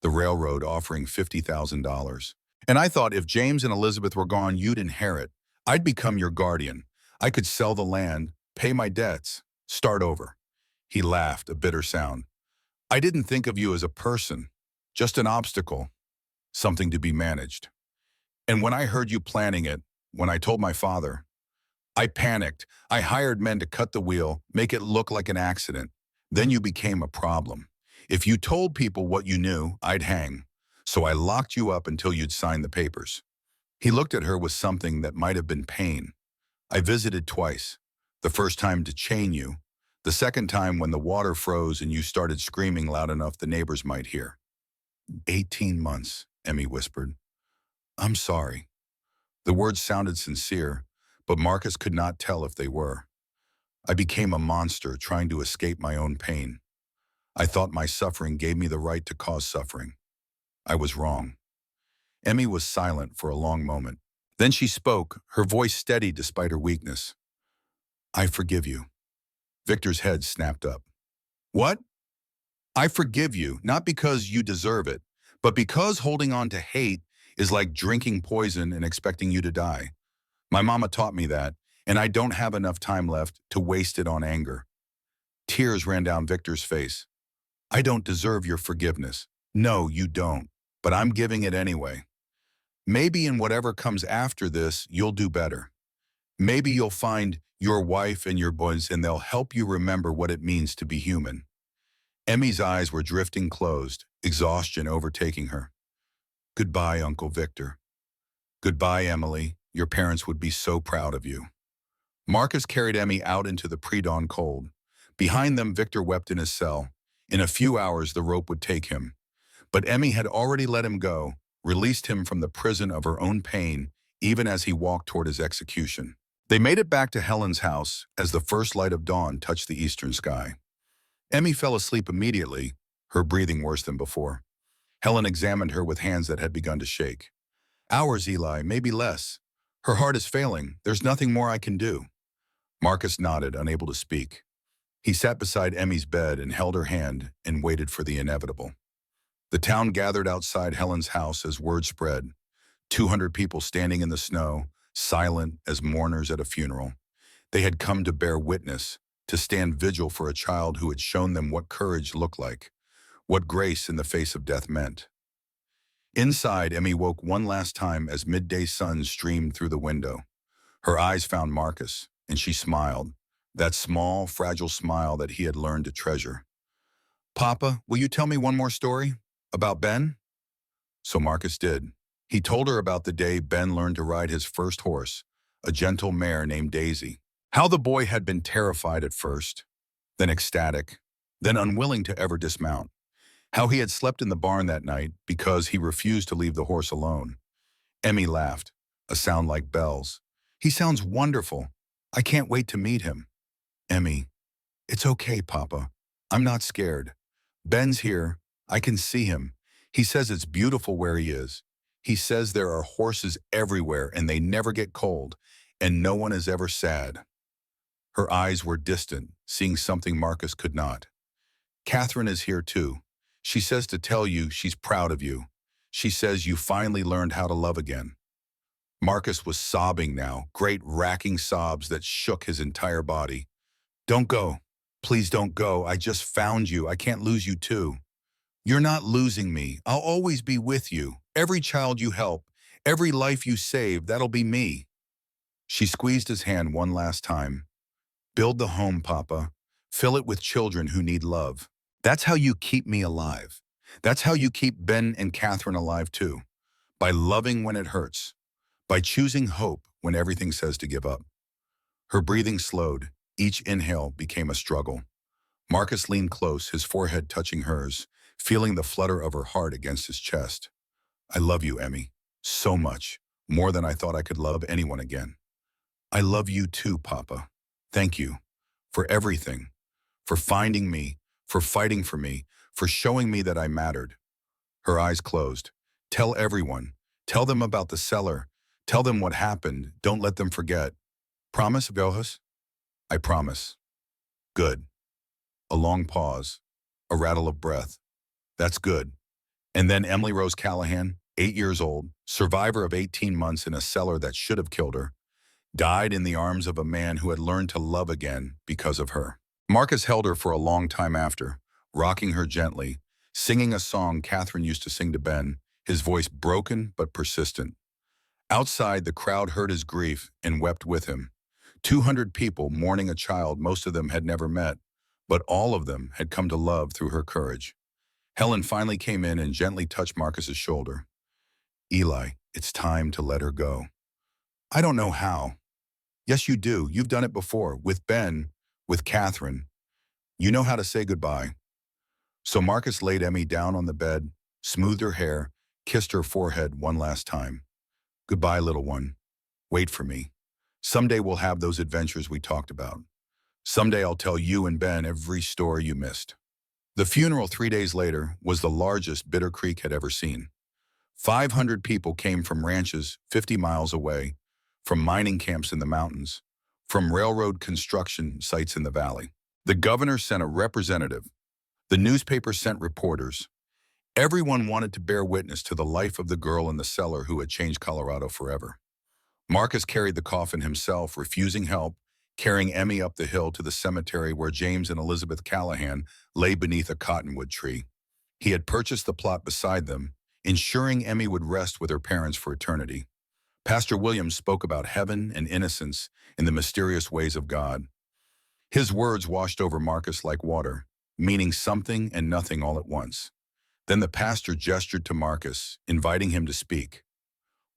the railroad offering $50,000. And I thought if James and Elizabeth were gone, you'd inherit. I'd become your guardian. I could sell the land, pay my debts, start over. He laughed, a bitter sound. I didn't think of you as a person, just an obstacle, something to be managed. And when I heard you planning it, when I told my father, I panicked. I hired men to cut the wheel, make it look like an accident. Then you became a problem. If you told people what you knew, I'd hang. So I locked you up until you'd sign the papers. He looked at her with something that might have been pain. I visited twice. The first time to chain you. The second time when the water froze and you started screaming loud enough the neighbors might hear. 18 months, Emmy whispered. I'm sorry. The words sounded sincere, but Marcus could not tell if they were. I became a monster trying to escape my own pain. I thought my suffering gave me the right to cause suffering. I was wrong. Emmy was silent for a long moment. Then she spoke, her voice steady despite her weakness. I forgive you. Victor's head snapped up. What? I forgive you, not because you deserve it, but because holding on to hate is like drinking poison and expecting you to die. My mama taught me that, and I don't have enough time left to waste it on anger. Tears ran down Victor's face. I don't deserve your forgiveness. No, you don't, but I'm giving it anyway. Maybe in whatever comes after this, you'll do better. Maybe you'll find your wife and your boys and they'll help you remember what it means to be human. Emmy's eyes were drifting closed, exhaustion overtaking her. Goodbye, Uncle Victor. Goodbye, Emily. Your parents would be so proud of you. Marcus carried Emmy out into the pre-dawn cold. Behind them, Victor wept in his cell. In a few hours, the rope would take him. But Emmy had already let him go, released him from the prison of her own pain, even as he walked toward his execution. They made it back to Helen's house as the first light of dawn touched the eastern sky. Emmy fell asleep immediately, her breathing worse than before. Helen examined her with hands that had begun to shake. Hours, Eli, maybe less. Her heart is failing. There's nothing more I can do. Marcus nodded, unable to speak. He sat beside Emmy's bed and held her hand and waited for the inevitable. The town gathered outside Helen's house as word spread. 200 people standing in the snow, silent as mourners at a funeral. They had come to bear witness, to stand vigil for a child who had shown them what courage looked like, what grace in the face of death meant. Inside, Emmy woke one last time as midday sun streamed through the window. Her eyes found Marcus, and she smiled, that small, fragile smile that he had learned to treasure. Papa, will you tell me one more story? About Ben? So Marcus did. He told her about the day Ben learned to ride his first horse, a gentle mare named Daisy. How the boy had been terrified at first, then ecstatic, then unwilling to ever dismount. How he had slept in the barn that night because he refused to leave the horse alone. Emmy laughed, a sound like bells. He sounds wonderful. I can't wait to meet him. Emmy, it's okay, Papa. I'm not scared. Ben's here. I can see him. He says it's beautiful where he is. He says there are horses everywhere and they never get cold, and no one is ever sad. Her eyes were distant, seeing something Marcus could not. Catherine is here too. She says to tell you she's proud of you. She says you finally learned how to love again. Marcus was sobbing now, great racking sobs that shook his entire body. Don't go. Please don't go. I just found you. I can't lose you too. You're not losing me. I'll always be with you. Every child you help, every life you save, that'll be me. She squeezed his hand one last time. Build the home, Papa. Fill it with children who need love. That's how you keep me alive. That's how you keep Ben and Catherine alive too. By loving when it hurts. By choosing hope when everything says to give up. Her breathing slowed. Each inhale became a struggle. Marcus leaned close, his forehead touching hers, feeling the flutter of her heart against his chest. I love you, Emmy. So much. More than I thought I could love anyone again. I love you too, Papa. Thank you. For everything. For finding me. For fighting for me. For showing me that I mattered. Her eyes closed. Tell everyone. Tell them about the cellar. Tell them what happened. Don't let them forget. Promise, Vilhus? I promise. Good. A long pause. A rattle of breath. That's good. And then Emily Rose Callahan, 8 years old, survivor of 18 months in a cellar that should have killed her, died in the arms of a man who had learned to love again because of her. Marcus held her for a long time after, rocking her gently, singing a song Catherine used to sing to Ben, his voice broken but persistent. Outside, the crowd heard his grief and wept with him. 200 people mourning a child most of them had never met, but all of them had come to love through her courage. Helen finally came in and gently touched Marcus's shoulder. Eli, it's time to let her go. I don't know how. Yes, you do. You've done it before, with Ben, with Catherine. You know how to say goodbye. So Marcus laid Emmy down on the bed, smoothed her hair, kissed her forehead one last time. Goodbye, little one. Wait for me. Someday we'll have those adventures we talked about. Someday I'll tell you and Ben every story you missed. The funeral 3 days later was the largest Bitter Creek had ever seen. 500 people came from ranches 50 miles away, from mining camps in the mountains, from railroad construction sites in the valley. The governor sent a representative. The newspaper sent reporters. Everyone wanted to bear witness to the life of the girl in the cellar who had changed Colorado forever. Marcus carried the coffin himself, refusing help, carrying Emmy up the hill to the cemetery where James and Elizabeth Callahan lay beneath a cottonwood tree. He had purchased the plot beside them, ensuring Emmy would rest with her parents for eternity. Pastor Williams spoke about heaven and innocence in the mysterious ways of God. His words washed over Marcus like water, meaning something and nothing all at once. Then the pastor gestured to Marcus, inviting him to speak.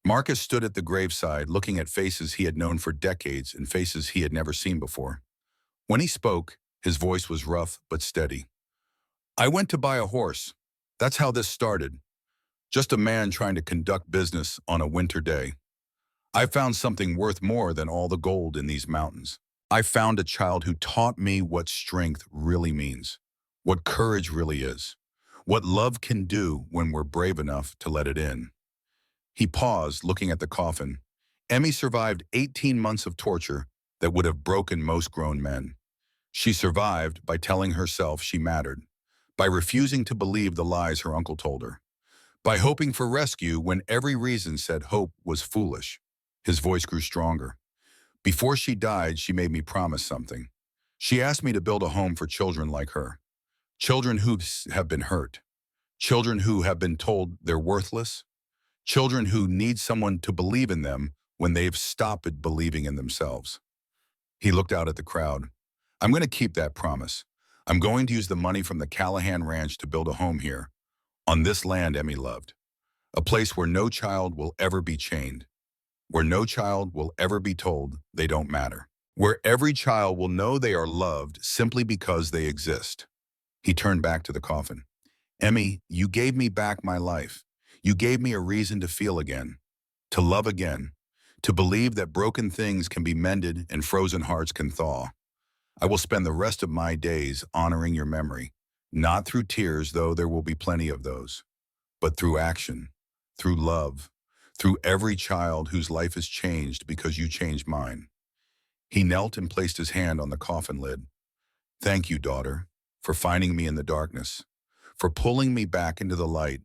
Marcus stood at the graveside, looking at faces he had known for decades and faces he had never seen before. When he spoke, his voice was rough but steady. I went to buy a horse. That's how this started. Just a man trying to conduct business on a winter day. I found something worth more than all the gold in these mountains. I found a child who taught me what strength really means, what courage really is, what love can do when we're brave enough to let it in. He paused, looking at the coffin. Emmy survived 18 months of torture that would have broken most grown men. She survived by telling herself she mattered, by refusing to believe the lies her uncle told her, by hoping for rescue when every reason said hope was foolish. His voice grew stronger. Before she died, she made me promise something. She asked me to build a home for children like her, children who have been hurt, children who have been told they're worthless, children who need someone to believe in them when they've stopped believing in themselves. He looked out at the crowd. I'm going to keep that promise. I'm going to use the money from the Callahan Ranch to build a home here, on this land Emmy loved, a place where no child will ever be chained, where no child will ever be told they don't matter, where every child will know they are loved simply because they exist. He turned back to the coffin. Emmy, you gave me back my life. You gave me a reason to feel again, to love again, to believe that broken things can be mended and frozen hearts can thaw. I will spend the rest of my days honoring your memory, not through tears, though there will be plenty of those, but through action, through love, through every child whose life has changed because you changed mine. He knelt and placed his hand on the coffin lid. Thank you, daughter, for finding me in the darkness, for pulling me back into the light,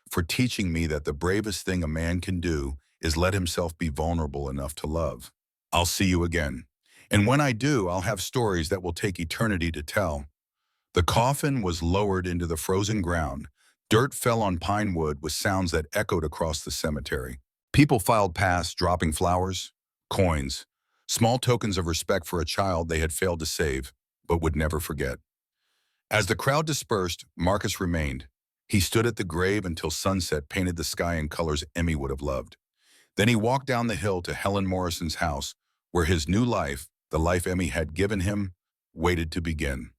for teaching me that the bravest thing a man can do is let himself be vulnerable enough to love. I'll see you again. And when I do, I'll have stories that will take eternity to tell. The coffin was lowered into the frozen ground. Dirt fell on pine wood with sounds that echoed across the cemetery. People filed past, dropping flowers, coins, small tokens of respect for a child they had failed to save, but would never forget. As the crowd dispersed, Marcus remained. He stood at the grave until sunset painted the sky in colors Emmy would have loved. Then he walked down the hill to Helen Morrison's house, where his new life, the life Emmy had given him, waited to begin.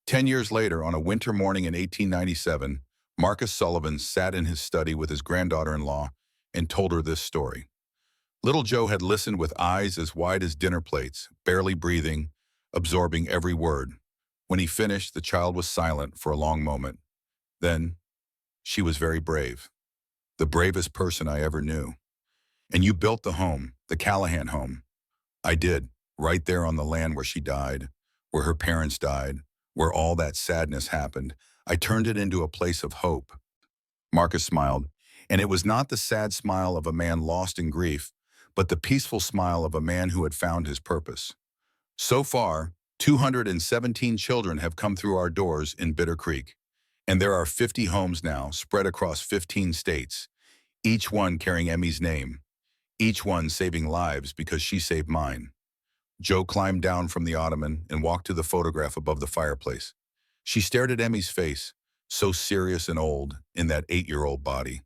10 years later, on a winter morning in 1897, Marcus Sullivan sat in his study with his granddaughter-in-law and told her this story. Little Joe had listened with eyes as wide as dinner plates, barely breathing, absorbing every word. When he finished, the child was silent for a long moment. Then, she was very brave, the bravest person I ever knew. And you built the home, the Callahan home. I did, right there on the land where she died, where her parents died, where all that sadness happened. I turned it into a place of hope. Marcus smiled, and it was not the sad smile of a man lost in grief, but the peaceful smile of a man who had found his purpose. So far, 217 children have come through our doors in Bitter Creek, and there are 50 homes now spread across 15 states, each one carrying Emmy's name, each one saving lives because she saved mine. Joe climbed down from the ottoman and walked to the photograph above the fireplace. She stared at Emmy's face, so serious and old, in that 8-year-old body.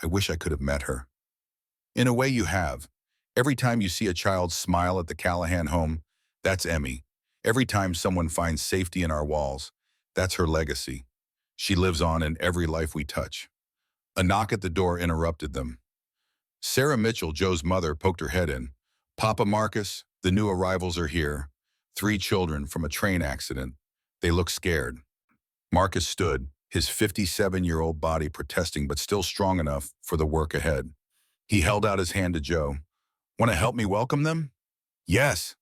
I wish I could have met her. In a way you have. Every time you see a child smile at the Callahan home, that's Emmy. Every time someone finds safety in our walls, that's her legacy. She lives on in every life we touch. A knock at the door interrupted them. Sarah Mitchell, Joe's mother, poked her head in. Papa Marcus, the new arrivals are here. 3 children from a train accident. They looked scared. Marcus stood, his 57-year-old body protesting but still strong enough for the work ahead. He held out his hand to Joe. "Want to help me welcome them?" "Yes."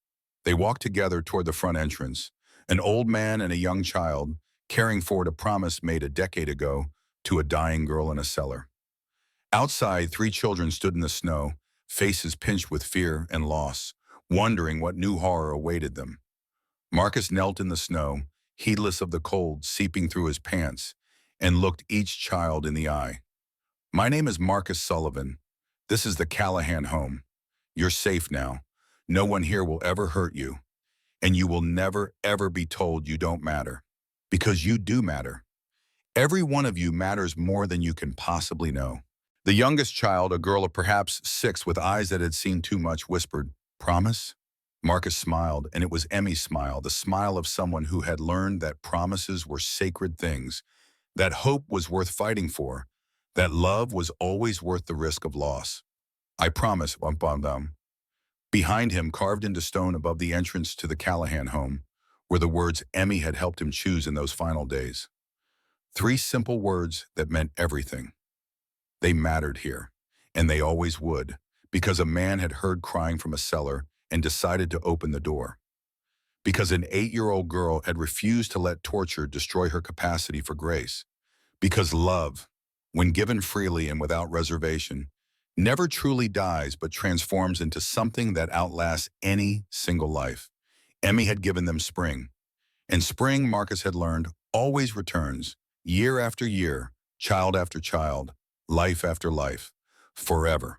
They walked together toward the front entrance, an old man and a young child, carrying forward a promise made a decade ago to a dying girl in a cellar. Outside, 3 children stood in the snow, faces pinched with fear and loss, wondering what new horror awaited them. Marcus knelt in the snow, heedless of the cold seeping through his pants, and looked each child in the eye. "My name is Marcus Sullivan. This is the Callahan home. You're safe now. No one here will ever hurt you. And you will never, ever be told you don't matter. Because you do matter. Every one of you matters more than you can possibly know." The youngest child, a girl of perhaps 6 with eyes that had seen too much, whispered, "Promise?" Marcus smiled, and it was Emmy's smile, the smile of someone who had learned that promises were sacred things, that hope was worth fighting for, that love was always worth the risk of loss. "I promise," bum bum bum. Behind him, carved into stone above the entrance to the Callahan home, were the words Emmy had helped him choose in those final days. 3 simple words that meant everything. They mattered here, and they always would, because a man had heard crying from a cellar and decided to open the door. Because an 8-year-old girl had refused to let torture destroy her capacity for grace. Because love, when given freely and without reservation, never truly dies but transforms into something that outlasts any single life. Emmy had given them spring. And spring, Marcus had learned, always returns, year after year, child after child, life after life, forever.